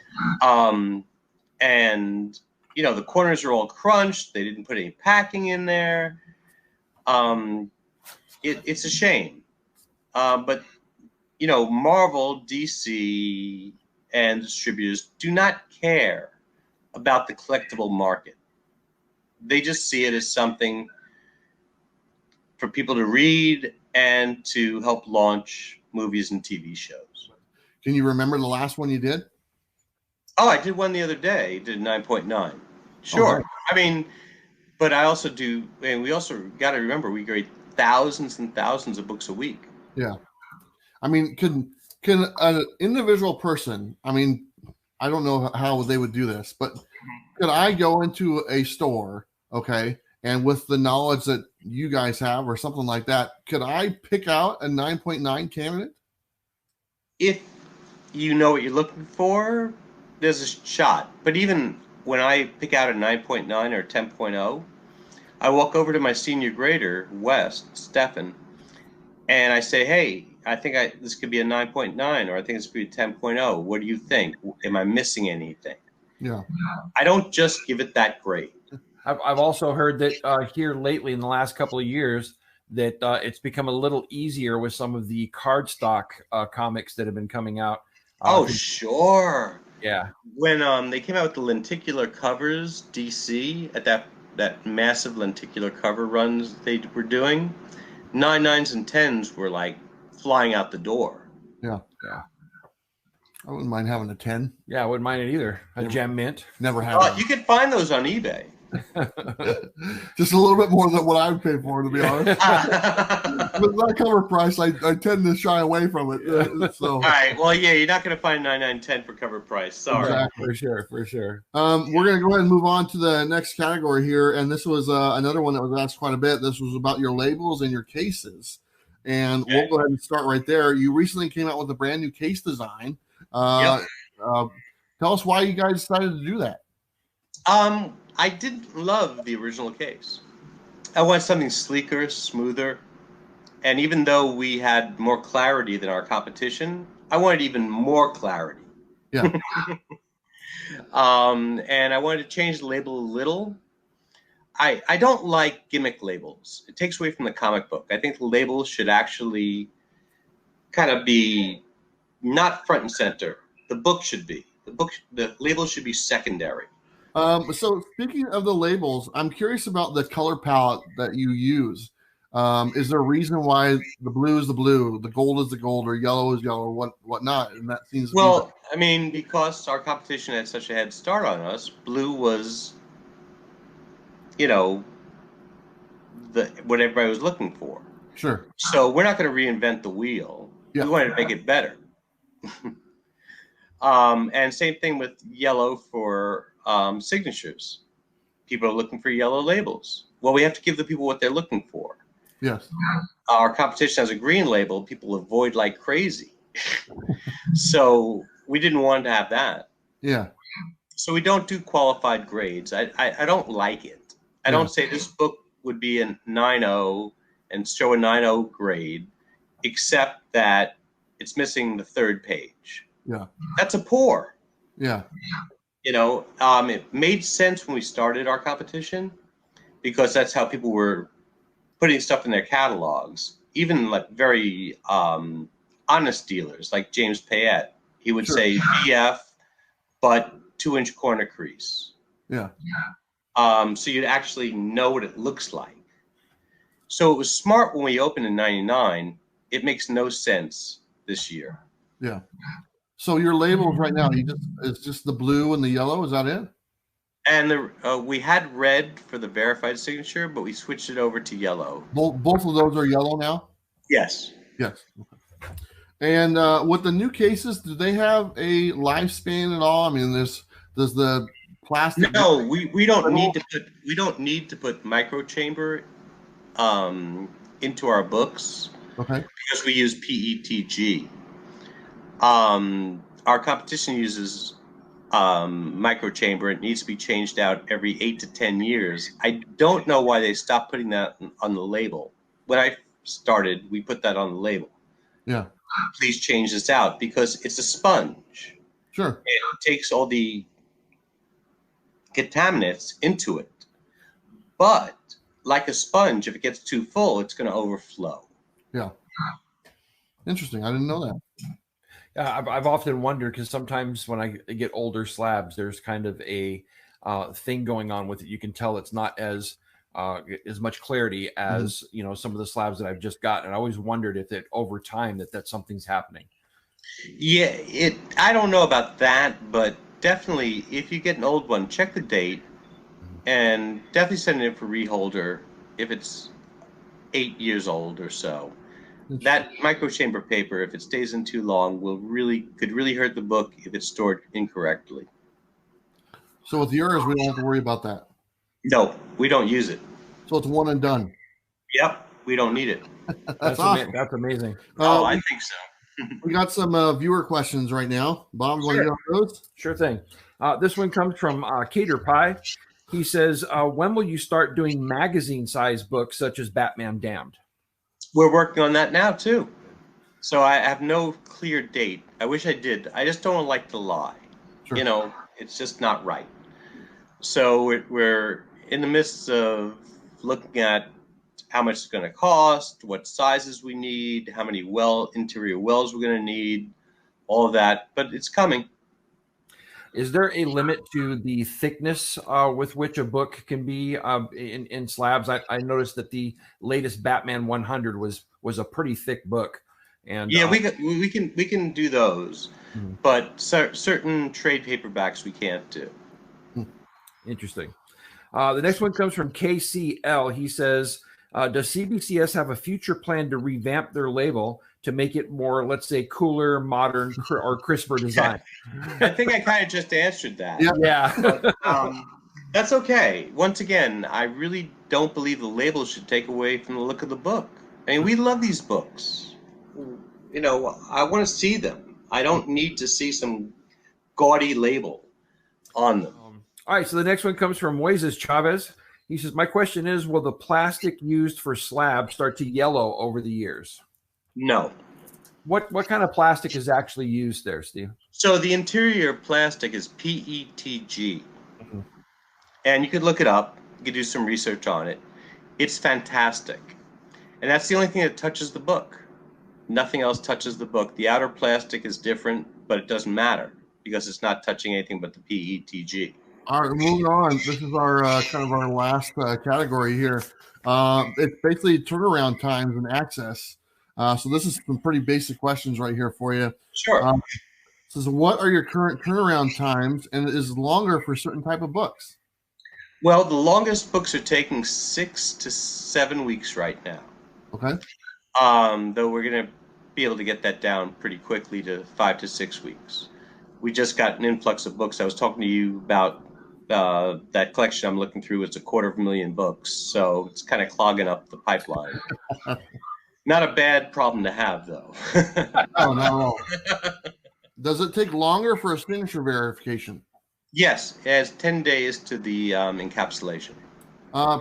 And, you know, the corners are all crunched. They didn't put any packing in there. It's a shame. But, you know, Marvel, DC, and distributors do not care about the collectible market. They just see it as something for people to read and to help launch movies and TV shows. Can you remember the last one you did? Oh, I did one the other day. Did 9.9. Sure. Oh, right. I mean, but I also do, and we also got to remember we grade thousands and thousands of books a week. Yeah. I mean, can an individual person, I mean, I don't know how they would do this, but could I go into a store, okay, and with the knowledge that you guys have or something like that, could I pick out a 9.9 candidate? If you know what you're looking for, there's a shot. But even when I pick out a 9.9 or 10.0, I walk over to my senior grader, West, Stefan, and I say, hey, I think this could be a 9.9, or I think this could be a 10.0. What do you think? Am I missing anything? Yeah. I don't just give it that grade. I've also heard that here lately in the last couple of years that it's become a little easier with some of the cardstock comics that have been coming out. Sure. Yeah. When they came out with the lenticular covers, DC, at that massive lenticular cover runs they were doing, 9.9s and 10s were like flying out the door. Yeah. Yeah. I wouldn't mind having a 10. Yeah, I wouldn't mind it either. A gem mint. Never had one. You can find those on eBay. Just a little bit more than what I would pay for, to be honest. With that cover price, I tend to shy away from it. So. All right. Well, yeah, you're not going to find 9.9, 10 for cover price. Sorry. Exactly. For sure. We're going to go ahead and move on to the next category here. And this was another one that was asked quite a bit. This was about your labels and your cases. And we'll go ahead and start right there. You recently came out with a brand new case design. Tell us why you guys decided to do that. I didn't love the original case. I wanted something sleeker, smoother. And even though we had more clarity than our competition, I wanted even more clarity. Yeah. And I wanted to change the label a little. I don't like gimmick labels. It takes away from the comic book. I think the labels should actually kind of be not front and center. The book should be. The label should be secondary. So speaking of the labels, I'm curious about the color palette that you use. Is there a reason why the blue is the blue, the gold is the gold, or yellow is yellow, or whatnot? And that seems I mean, because our competition had such a head start on us, blue was, you know, what everybody was looking for. Sure. So we're not going to reinvent the wheel. Yeah. We wanted to make it better. And same thing with yellow for signatures. People are looking for yellow labels. Well, we have to give the people what they're looking for. Yes. Our competition has a green label. People avoid like crazy. So we didn't want to have that. Yeah. So we don't do qualified grades. I don't like it. I Yeah. don't say this book would be a 9.0 and show a 9.0 grade, except that it's missing the third page. Yeah. That's a poor. Yeah. You know, it made sense when we started our competition because that's how people were putting stuff in their catalogs. Even like very honest dealers like James Payette, he would Sure. say BF, but 2-inch corner crease. Yeah. So you'd actually know what it looks like. So it was smart when we opened in '99. It makes no sense this year. Yeah. So your labels right now, it's just the blue and the yellow. Is that it? And we had red for the verified signature, but we switched it over to yellow. Both of those are yellow now? Yes. Yes. Okay. And with the new cases, do they have a lifespan at all? I mean, does the plastic? No, we don't need to put micro chamber into our books. Okay. Because we use PETG. Our competition uses microchamber. It needs to be changed out every 8 to 10 years. I don't know why they stopped putting that on the label. When I started, we put that on the label. Yeah. Please change this out because it's a sponge. Sure. It takes all the contaminants into it. But like a sponge, if it gets too full, it's going to overflow. Yeah. Interesting. I didn't know that. I've often wondered because sometimes when I get older slabs, there's kind of a thing going on with it. You can tell it's not as much clarity as some of the slabs that I've just got, and I always wondered if it over time that something's happening. Yeah, I don't know about that, but definitely if you get an old one, check the date, and definitely send it in for reholder if it's 8 years old or so. That microchamber paper, if it stays in too long, could really hurt the book if it's stored incorrectly. So with yours, we don't have to worry about that. No, we don't use it. So it's one and done. Yep, we don't need it. That's awesome. That's amazing. I think so. We got some viewer questions right now. Bob, want to get on those? Sure thing. This one comes from Cater Pie. He says, when will you start doing magazine-sized books such as Batman Damned? We're working on that now, too. So I have no clear date. I wish I did. I just don't like to lie. Sure. It's just not right. So we're in the midst of looking at how much it's going to cost, what sizes we need, how many interior wells we're going to need, all of that. But it's coming. Is there a limit to the thickness with which a book can be in slabs? I noticed that the latest Batman 100 was a pretty thick book, and yeah, we can do those, but certain trade paperbacks we can't do. Interesting. The next one comes from KCL. He says, does CBCS have a future plan to revamp their label to make it more, let's say, cooler, modern, or crisper design? I think I kind of just answered that. Yeah. But, that's okay. Once again, I really don't believe the label should take away from the look of the book. I mean, we love these books. I want to see them. I don't need to see some gaudy label on them. All right, so the next one comes from Moises Chavez. He says, my question is, will the plastic used for slabs start to yellow over the years? No. What kind of plastic is actually used there, Steve? So the interior plastic is PETG. And you could look it up. You could do some research on it. It's fantastic. And that's the only thing that touches the book. Nothing else touches the book. The outer plastic is different, but it doesn't matter because it's not touching anything but the PETG. All right, moving on. This is our kind of our last category here. It's basically turnaround times and access. So this is some pretty basic questions right here for you. Sure. Says, what are your current turnaround times, and is it longer for certain type of books? Well, the longest books are taking 6 to 7 weeks right now. Okay. Though we're going to be able to get that down pretty quickly to 5 to 6 weeks. We just got an influx of books. I was talking to you about that collection I'm looking through is 250,000 books, so it's kind of clogging up the pipeline. Not a bad problem to have, though. Oh, no. Does it take longer for a signature verification? Yes, it has 10 days to the encapsulation.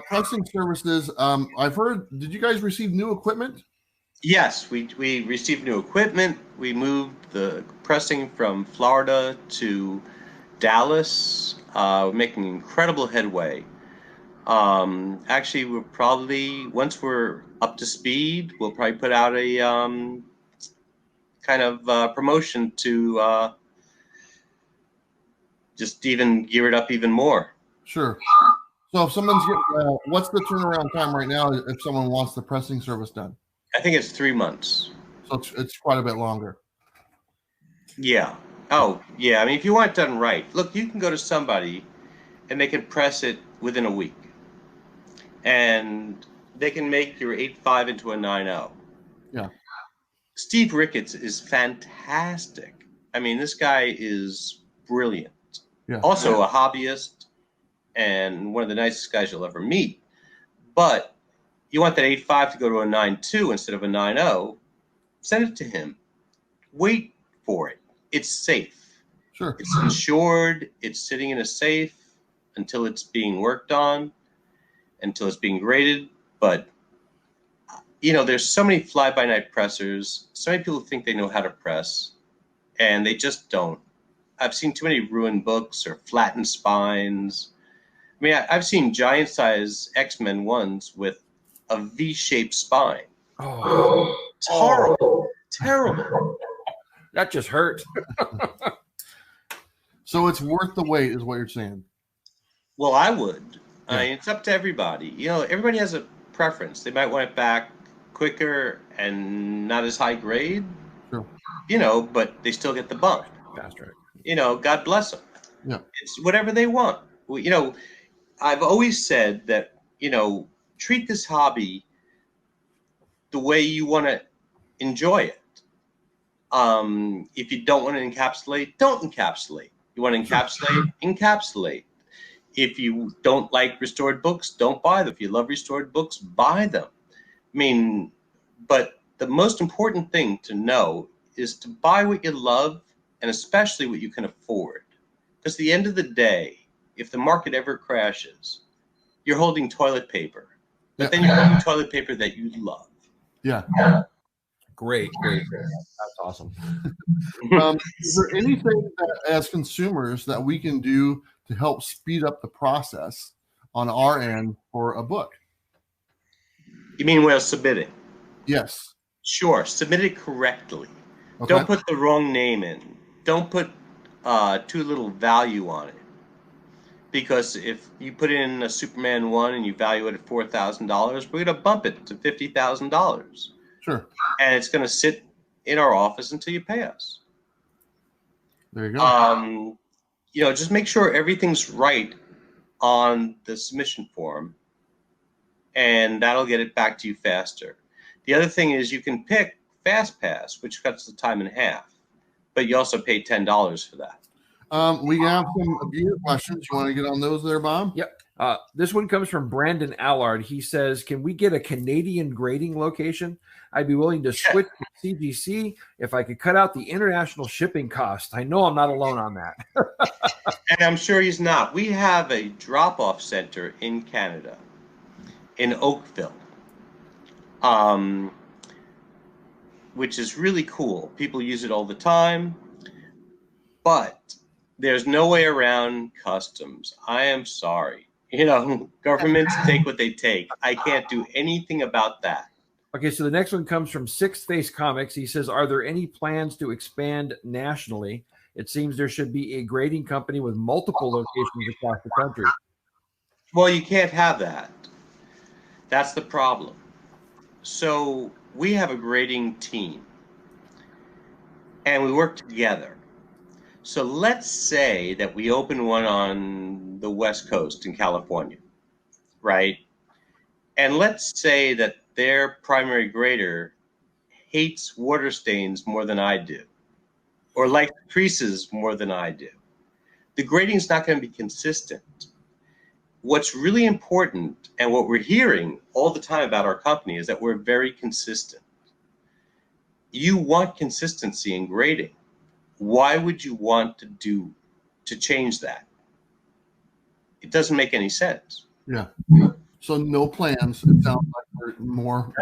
Pressing services. I've heard. Did you guys receive new equipment? Yes, we received new equipment. We moved the pressing from Florida to Dallas. We're making incredible headway. Actually, we're probably, once we're up to speed, we'll probably put out a kind of promotion to just even gear it up even more. Sure. So if someone's getting, what's the turnaround time right now if someone wants the pressing service done? I think it's 3 months. So it's quite a bit longer. Yeah. Oh, yeah. I mean, if you want it done right, look, you can go to somebody and they can press it within a week. And they can make your 8.5 into a 9.0. Yeah. Steve Ricketts is fantastic. I mean, this guy is brilliant. Yeah. Also a hobbyist and one of the nicest guys you'll ever meet. But you want that 8.5 to go to a 9.2 instead of a 9.0, send it to him. Wait for it. It's safe. Sure. It's insured. It's sitting in a safe until it's being worked on, until it's being graded. But, you know, there's so many fly-by-night pressers. So many people think they know how to press, and they just don't. I've seen too many ruined books or flattened spines. I mean, I've seen giant-size X-Men ones with a V-shaped spine. Oh, It's horrible. Terrible. that just hurt. So it's worth the wait, is what you're saying. Well, I would. I mean, it's up to everybody. You know, everybody has a preference. They might want it back quicker and not as high grade. Sure. You know, but they still get the bump. Fast track. You know, God bless them. Yeah. It's whatever they want. Well, you know, I've always said that, you know, treat this hobby the way you want to enjoy it. If you don't want to encapsulate, don't encapsulate. You want to encapsulate, encapsulate. If you don't like restored books, don't buy them. If you love restored books, buy them. I mean, but the most important thing to know is to buy what you love and especially what you can afford. Because at the end of the day, if the market ever crashes, you're holding toilet paper. But then you're holding toilet paper that you love. Yeah. Great. That's awesome. Is there anything that, as consumers, that we can do to help speed up the process on our end for a book? You mean while submitting? Yes. Sure. Submit it correctly. Okay. Don't put the wrong name in. Don't put too little value on it. Because if you put in a Superman 1 and you value it at $4,000, we're going to bump it to $50,000. Sure. And it's going to sit in our office until you pay us. There you go. You know, just make sure everything's right on the submission form, and that'll get it back to you faster. The other thing is you can pick FastPass, which cuts the time in half, but you also pay $10 for that. We have some viewer questions. You want to get on those there, Bob? Yep. This one comes from Brandon Allard. He says, can we get a Canadian grading location? I'd be willing to switch to CGC if I could cut out the international shipping cost. I know I'm not alone on that. And I'm sure he's not. We have a drop-off center in Canada, in Oakville, which is really cool. People use it all the time, but there's no way around customs. I am sorry. You know, governments take what they take. I can't do anything about that. Okay, so the next one comes from Sixth Face Comics. He says, are there any plans to expand nationally? It seems there should be a grading company with multiple locations across the country. Well, you can't have that. That's the problem. So we have a grading team, and we work together. So let's say that we open one on the West Coast in California, right? And let's say that their primary grader hates water stains more than I do, or likes creases more than I do. the grading is not going to be consistent. What's really important, and what we're hearing all the time about our company, is that we're very consistent. You want consistency in grading. Why would you want to change that? It doesn't make any sense. Yeah. So no plans. It sounds like we're more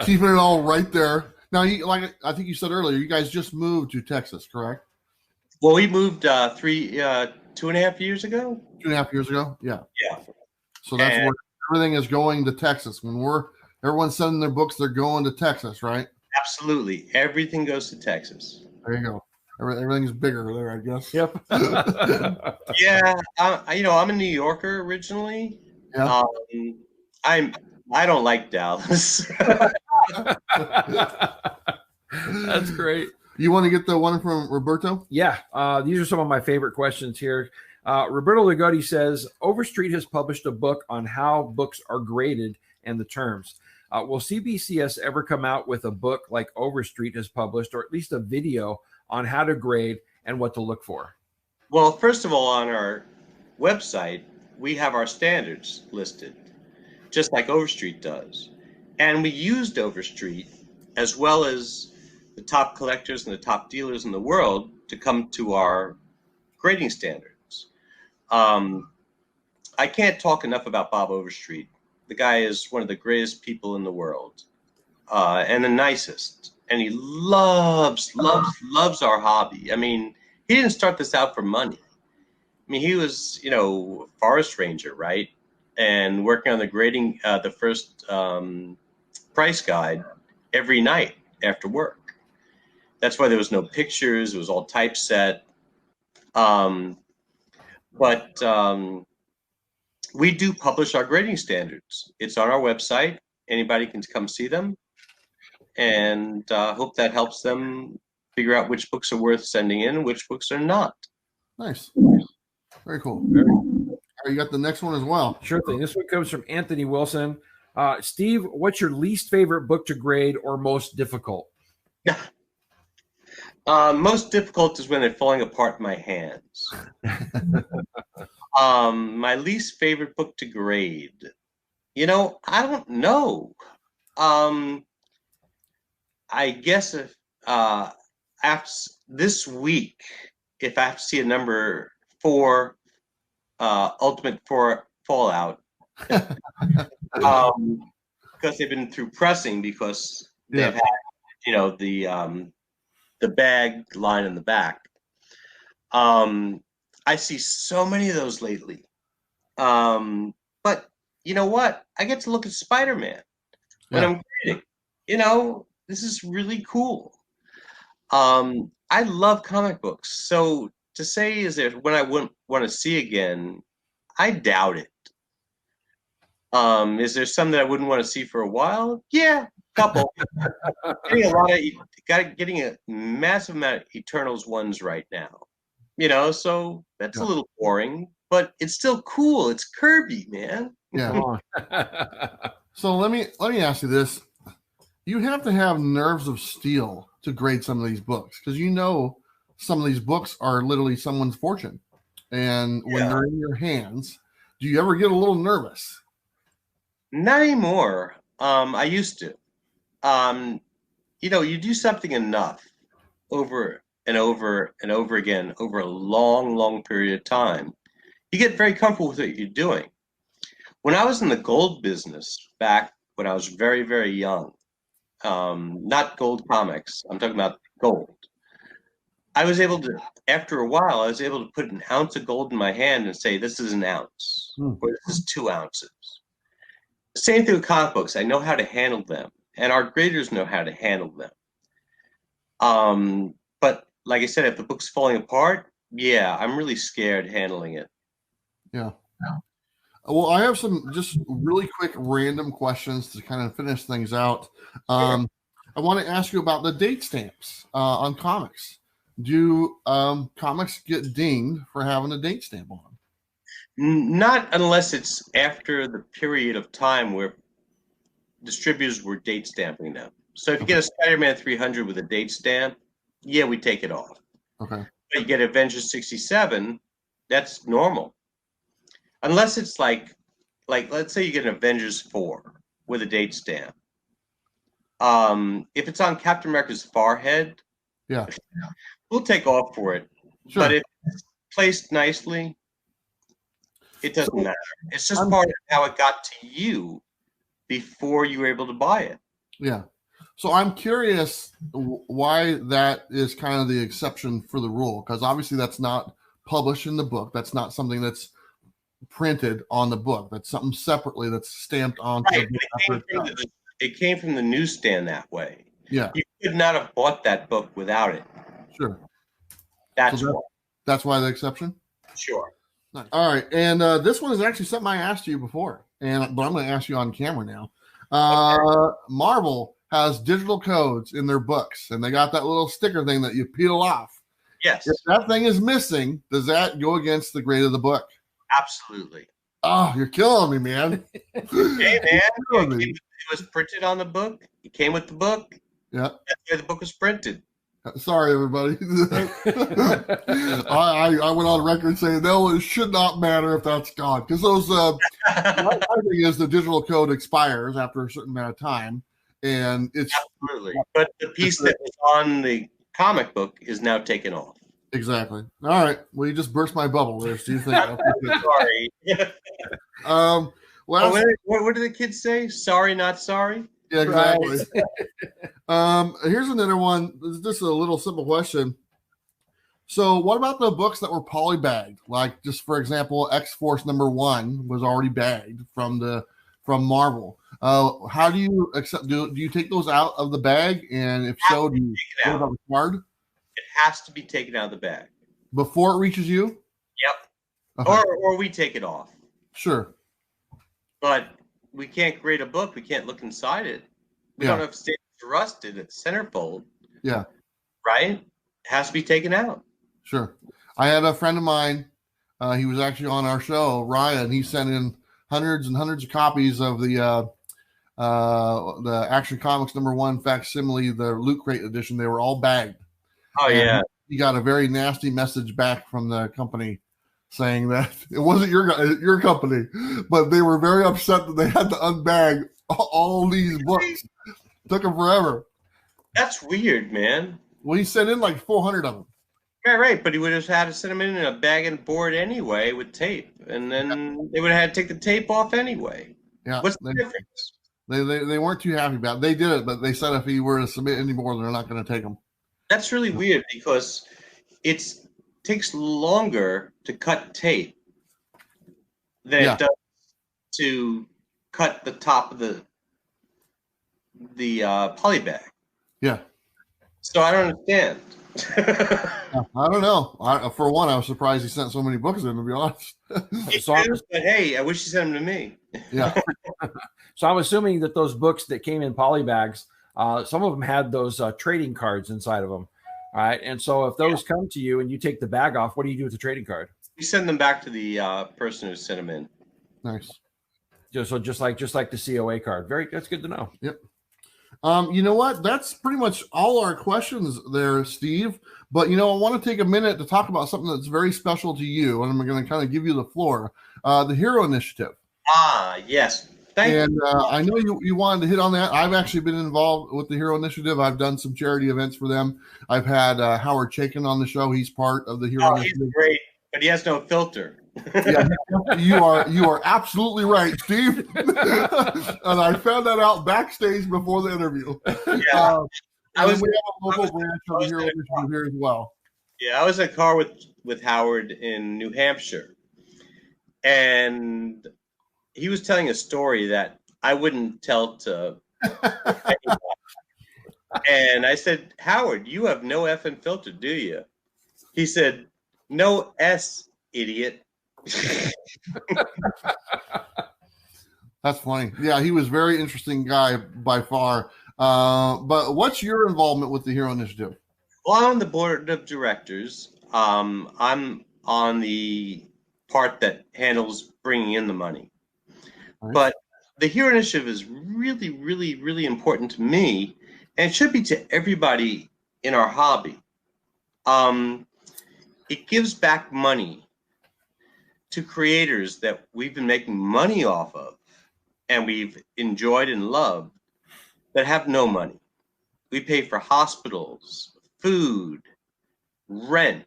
keeping it all right there. Now, like I think you said earlier, you guys just moved to Texas, correct? Well, we moved 2.5 years ago. 2.5 years ago, yeah. Yeah. So that's where everything is going to Texas. Everyone's sending their books, they're going to Texas, right? Absolutely, everything goes to Texas. There you go. Everything's bigger there, I guess. Yep. Yeah, I'm a New Yorker originally. Yeah. I don't like Dallas. That's great. You want to get the one from Roberto? Yeah, these are some of my favorite questions here. Roberto Ligotti says, Overstreet has published a book on how books are graded and the terms. Will CBCS ever come out with a book like Overstreet has published, or at least a video on how to grade and what to look for? Well, first of all, on our website, we have our standards listed, just like Overstreet does. And we used Overstreet, as well as the top collectors and the top dealers in the world, to come to our grading standards. I can't talk enough about Bob Overstreet. The guy is one of the greatest people in the world, and the nicest. And he loves our hobby. I mean, he didn't start this out for money. I mean, he was, a forest ranger, right? And working on the grading, the first price guide every night after work. That's why there was no pictures. It was all typeset. But we do publish our grading standards. It's on our website. Anybody can come see them. And hope that helps them figure out which books are worth sending in and which books are not. Nice. Very cool. All right, you got the next one as well. Sure thing. This one comes from Anthony Wilson. Steve, what's your least favorite book to grade or most difficult? Most difficult is when they're falling apart in my hands. My least favorite book to grade. I don't know. I guess if after this week, if I have to see a number 4, Ultimate 4 Fallout, because they've been through pressing, because they've had, the bag line in the back. I see so many of those lately. But you know what? I get to look at Spider-Man when I'm grading. This is really cool. I love comic books. So to say, is there when I wouldn't want to see again, I doubt it. Is there some that I wouldn't want to see for a while? Yeah, a couple. Getting a massive amount of Eternals ones right now. So that's a little boring, but it's still cool. It's Kirby, man. Yeah. So let me ask you this. You have to have nerves of steel to grade some of these books, because some of these books are literally someone's fortune. And when they're in your hands, do you ever get a little nervous? Not anymore. I used to. You do something enough over and over and over again over a long, long period of time, you get very comfortable with what you're doing. When I was in the gold business back when I was very, very young, not gold comics, I'm talking about gold. I was able to, after a while, I was able to put an ounce of gold in my hand and say, this is an ounce, or this is 2 ounces. Same thing with comic books. I know how to handle them, and our graders know how to handle them. But like I said, if the book's falling apart, I'm really scared handling it. Yeah. Well, I have some just really quick random questions to kind of finish things out. I want to ask you about the date stamps on comics. Do comics get dinged for having a date stamp on them? Not unless it's after the period of time where distributors were date stamping them. So if you get a Spider-Man 300 with a date stamp, we take it off. Okay. you get Avengers 67, that's normal. Unless it's like let's say you get an Avengers 4 with a date stamp. If it's on Captain America's forehead, Yeah. we'll take off for it. Sure. But if it's placed nicely, it doesn't matter. It's just part of how it got to you before you were able to buy it. Yeah. So I'm curious why that is kind of the exception for the rule, because obviously that's not published in the book. That's not something that's printed on the book. That's something separately that's stamped on. Right. It came from the newsstand that way. Yeah. You could not have bought that book without it. Sure. That's why the exception? Sure. Nice. All right. And this one is actually something I asked you before, but I'm going to ask you on camera now. Okay. Marvel has digital codes in their books, and they got that little sticker thing that you peel off. Yes. If that thing is missing, does that go against the grade of the book? Absolutely. Oh, you're killing me, man. Hey, man. It was printed on the book. It came with the book. Yeah. That's why the book was printed. Sorry, everybody. I went on record saying, no, it should not matter if that's gone. Because those, my thing is the digital code expires after a certain amount of time. And it's. Absolutely. But the piece that was on the comic book is now taken off. Exactly. All right. Well, you just burst my bubble there, Steve. Sorry. What do the kids say? Sorry, not sorry? Yeah, exactly. Right. Here's another one. This is just a little simple question. So what about the books that were polybagged? Like, just for example, X-Force #1 was already bagged from Marvel. How do you accept? Do you take those out of the bag? And if so, do you put it required? It has to be taken out of the bag before it reaches you. Yep. Okay. Or we take it off. Sure. But we can't grade a book. We can't look inside it. We don't have to stay rusted at the centerfold. Yeah. Right? It has to be taken out. Sure. I had a friend of mine. He was actually on our show, Ryan. He sent in hundreds and hundreds of copies of the Action Comics #1 facsimile, the Loot Crate edition. They were all bagged. Oh, and yeah. He got a very nasty message back from the company saying that it wasn't your company, but they were very upset that they had to unbag all these books. Took them forever. That's weird, man. Well, he sent in like 400 of them. Right. But he would have had to send them in a bag and board anyway with tape, and then they would have had to take the tape off anyway. Yeah. What's the difference? They weren't too happy about it. They did it, but they said if he were to submit any more, they're not going to take them. That's really weird because it takes longer to cut tape than it does to cut the top of the polybag. Yeah. So I don't understand. I don't know. For one, I was surprised he sent so many books in, to be honest. But hey, I wish he sent them to me. Yeah. So I'm assuming that those books that came in polybags, some of them had those trading cards inside of them. All right. And so if those come to you and you take the bag off, what do you do with the trading card? We send them back to the person who sent them in. Nice. Just like the COA card. That's good to know. Yep. You know what? That's pretty much all our questions there, Steve. But, I want to take a minute to talk about something that's very special to you. And I'm going to kind of give you the floor. The Hero Initiative. Ah, yes. Thank you. I know you wanted to hit on that. I've actually been involved with the Hero Initiative. I've done some charity events for them. I've had Howard Chaykin on the show. He's part of the Hero Initiative. He's great, but he has no filter. Yeah, you are absolutely right, Steve. And I found that out backstage before the interview. Yeah, we have a local branch of the Hero Initiative here as well. Yeah, I was in a car with Howard in New Hampshire, and he was telling a story that I wouldn't tell to anybody. And I said, Howard, you have no effing filter, do you? He said, no S, idiot. That's funny. Yeah, he was a very interesting guy by far. But what's your involvement with the Hero Initiative? Well, I'm on the board of directors. I'm on the part that handles bringing in the money. Right. But the Hero Initiative is really, really, really important to me, and it should be to everybody in our hobby. it gives back money to creators that we've been making money off of and we've enjoyed and loved that have no money. We pay for hospitals, food, rent,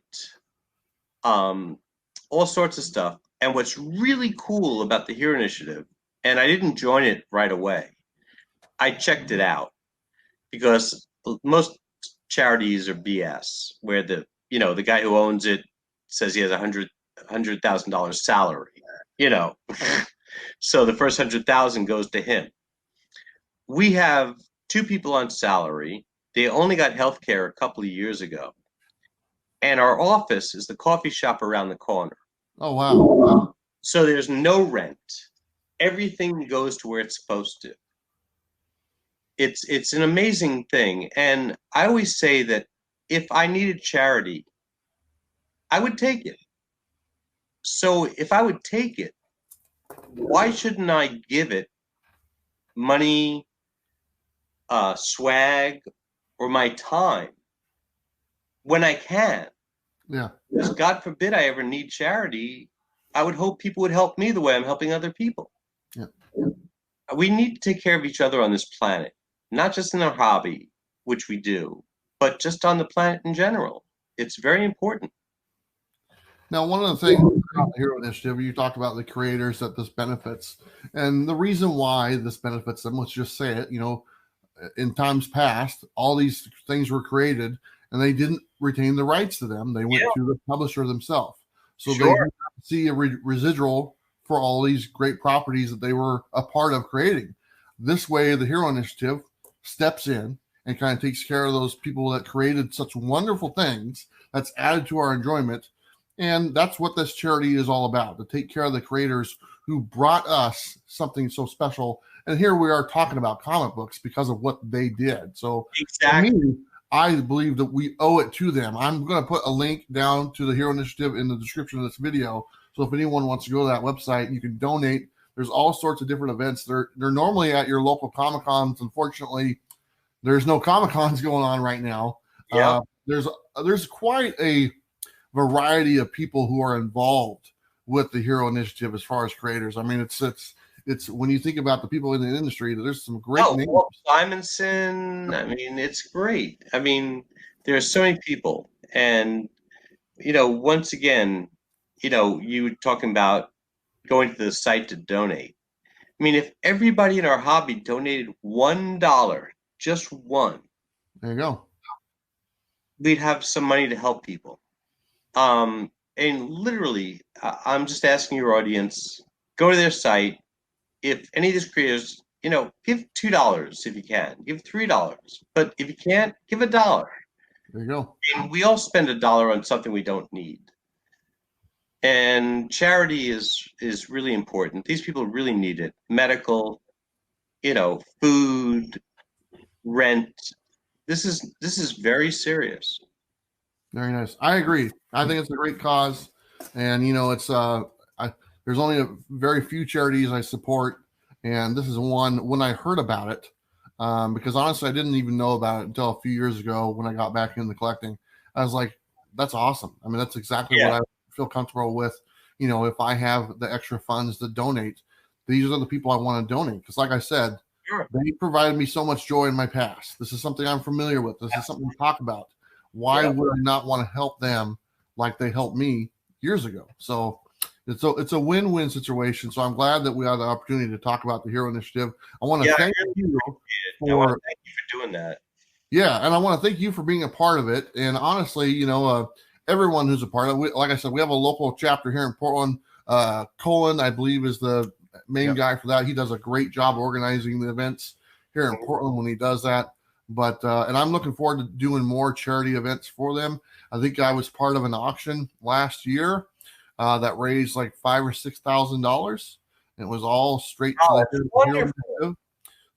all sorts of stuff. And what's really cool about the Hero Initiative, and I didn't join it right away, I checked it out because most charities are BS, where the guy who owns it says he has $100,000 salary, so the first 100,000 goes to him. We have 2 people on salary. They only got health care a couple of years ago. And our office is the coffee shop around the corner. Oh, wow. So there's no rent. Everything goes to where it's supposed to. It's an amazing thing. And I always say that if I needed charity, I would take it. So if I would take it, why shouldn't I give it money, swag, or my time when I can? Yeah. Because God forbid I ever need charity, I would hope people would help me the way I'm helping other people. Yeah. We need to take care of each other on this planet, not just in our hobby, which we do, but just on the planet in general. It's very important. Now, one of the things about the Hero Initiative, you talk about the creators that this benefits, and the reason why this benefits them, let's just say it, in times past, all these things were created and they didn't retain the rights to them. They went to the publisher themselves. So they didn't see a residual for all these great properties that they were a part of creating. This way, the Hero Initiative steps in and kind of takes care of those people that created such wonderful things that's added to our enjoyment. And that's what this charity is all about, to take care of the creators who brought us something so special. And here we are talking about comic books because of what they did. So exactly. For me, I believe that we owe it to them. I'm going to put a link down to the Hero Initiative in the description of this video. So if anyone wants to go to that website, you can donate. There's all sorts of different events. They're normally at your local Comic-Cons. Unfortunately, there's no Comic-Cons going on right now. Yeah. There's quite a variety of people who are involved with the Hero Initiative as far as creators. I mean, it's when you think about the people in the industry, there's some great names. Walt Simonson. I mean, it's great. I mean, there's so many people. And, once again, you were talking about going to the site to donate. I mean, if everybody in our hobby donated $1, just one, there you go, we'd have some money to help people. And literally, I'm just asking your audience, go to their site. If any of these creators, give $2 if you can, give $3. But if you can't, give $1. There you go. And we all spend $1 on something we don't need. And charity is really important. These people really need it. Medical, food, rent. This is very serious. Very nice. I agree. I think it's a great cause, and it's there's only a very few charities I support, and this is one. When I heard about it, because honestly, I didn't even know about it until a few years ago when I got back into collecting. I was like, "That's awesome." I mean, that's exactly what I feel comfortable with. If I have the extra funds to donate, these are the people I want to donate. Because, like I said, they provided me so much joy in my past. This is something I'm familiar with. This is something we talk about. Why would I not want to help them like they helped me years ago? So it's a win-win situation. So I'm glad that we have the opportunity to talk about the Hero Initiative. I want to thank you for doing that. Yeah, and I want to thank you for being a part of it. And honestly, everyone who's a part of it, like I said, we have a local chapter here in Portland. Colin, I believe, is the main guy for that. He does a great job organizing the events here in Portland when he does that. But and I'm looking forward to doing more charity events for them. I think I was part of an auction last year that raised like $5,000 or $6,000. It was all straight to the Hero Initiative.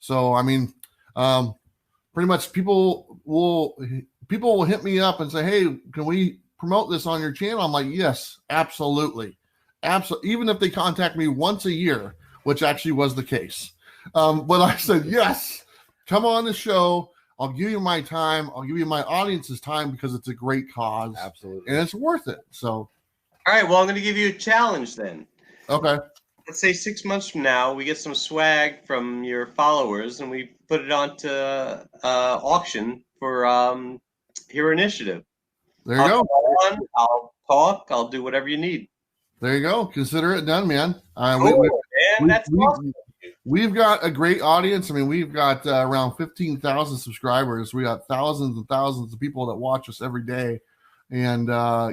So I mean, pretty much people will hit me up and say, "Hey, can we promote this on your channel?" I'm like, "Yes, absolutely, absolutely." Even if they contact me once a year, which actually was the case, but I said, "Yes, come on the show. I'll give you my time. I'll give you my audience's time because it's a great cause. Absolutely. And it's worth it. So, All right. Well, I'm going to give you a challenge then. okay. Let's say 6 months from now, we get some swag from your followers and we put it onto auction for Hero Initiative. There you go. I'll talk. I'll do whatever you need. There you go. Consider it done, man. We've got a great audience. I mean, we've got around 15,000 subscribers. We got thousands and thousands of people that watch us every day. And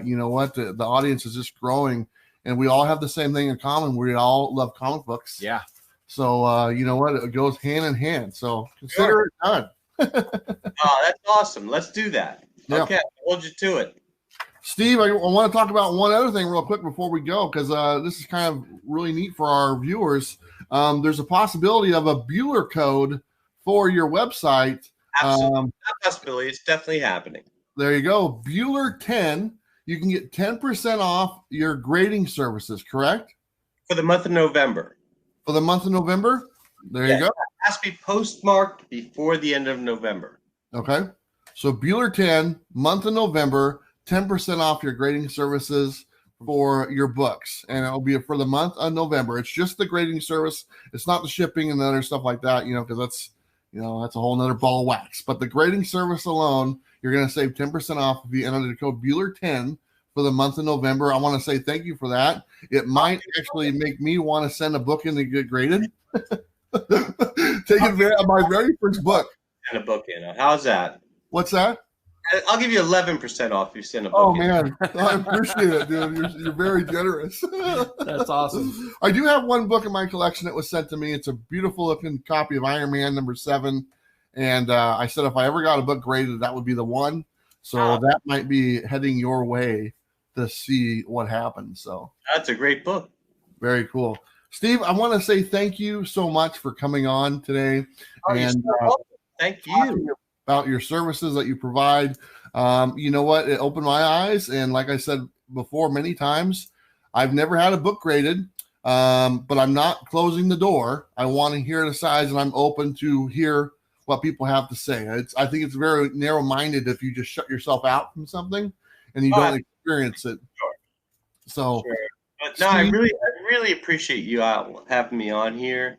you know what? The audience is just growing. And we all have the same thing in common. We all love comic books. Yeah. So, you know what? It goes hand in hand. So consider it done. Oh, that's awesome. Let's do that. Yeah. Okay. I'll hold you to it. Steve, I want to talk about one other thing real quick before we go, because this is kind of really neat for our viewers. There's a possibility of a Bueller code for your website. Absolutely. Not a possibility. It's definitely happening. There you go. Bueller 10. You can get 10% off your grading services, correct? For the month of November. For the month of November? There you go. It has to be postmarked before the end of November. Okay. So Bueller 10, month of November, 10% off your grading services for your books. And it'll be for the month of November. It's just the grading service. It's not the shipping and the other stuff like that, because that's a whole nother ball of wax. But the grading service alone, you're going to save 10% off if you enter the code Bueller10 for the month of November. I want to say thank you for that. It might actually make me want to send a book in to get graded. Take advantage of my very first book. Send a book in. How's that? What's that? I'll give you 11% off if you send a book. Oh, man. I appreciate it, dude. You're very generous. That's awesome. I do have one book in my collection that was sent to me. It's a beautiful looking copy of Iron Man #7. And I said if I ever got a book graded, that would be the one. So that might be heading your way to see what happens. So that's a great book. Very cool. Steve, I want to say thank you so much for coming on today. And thank you. About your services that you provide. You know what? It opened my eyes. And like I said before many times, I've never had a book graded, but I'm not closing the door. I want to hear the size, and I'm open to hear what people have to say. I think it's very narrow-minded if you just shut yourself out from something and you don't experience it. Sure. So, But no, I really appreciate you having me on here.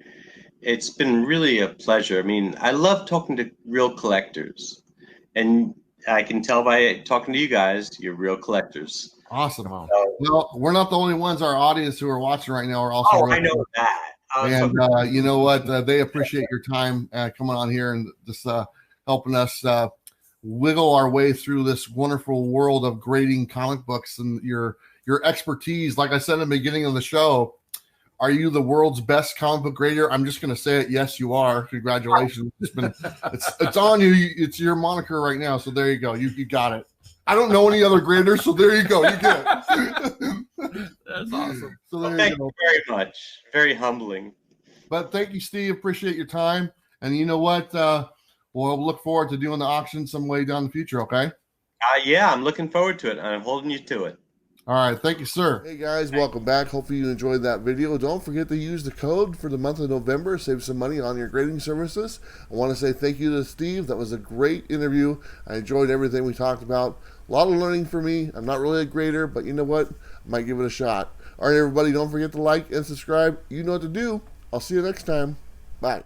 It's been really a pleasure. I mean, I love talking to real collectors, and I can tell by talking to you guys, you're real collectors. Awesome. Well, we're not the only ones. Our audience who are watching right now are also. Oh, I know that. And you know what? They appreciate your time coming on here and just helping us wiggle our way through this wonderful world of grading comic books and your expertise. Like I said in the beginning of the show, are you the world's best comic book grader? I'm just going to say it. Yes, you are. Congratulations. It's on you. It's your moniker right now. So there you go. You got it. I don't know any other graders, so there you go. You get it. That's awesome. So there thank you very much. Very humbling. But thank you, Steve. Appreciate your time. And you know what? We'll look forward to doing the auction some way down the future, okay? Yeah, I'm looking forward to it. I'm holding you to it. All right. Thank you, sir. Hey, guys. Welcome back. Hopefully you enjoyed that video. Don't forget to use the code for the month of November. Save some money on your grading services. I want to say thank you to Steve. That was a great interview. I enjoyed everything we talked about. A lot of learning for me. I'm not really a grader, but you know what? I might give it a shot. All right, everybody. Don't forget to like and subscribe. You know what to do. I'll see you next time. Bye.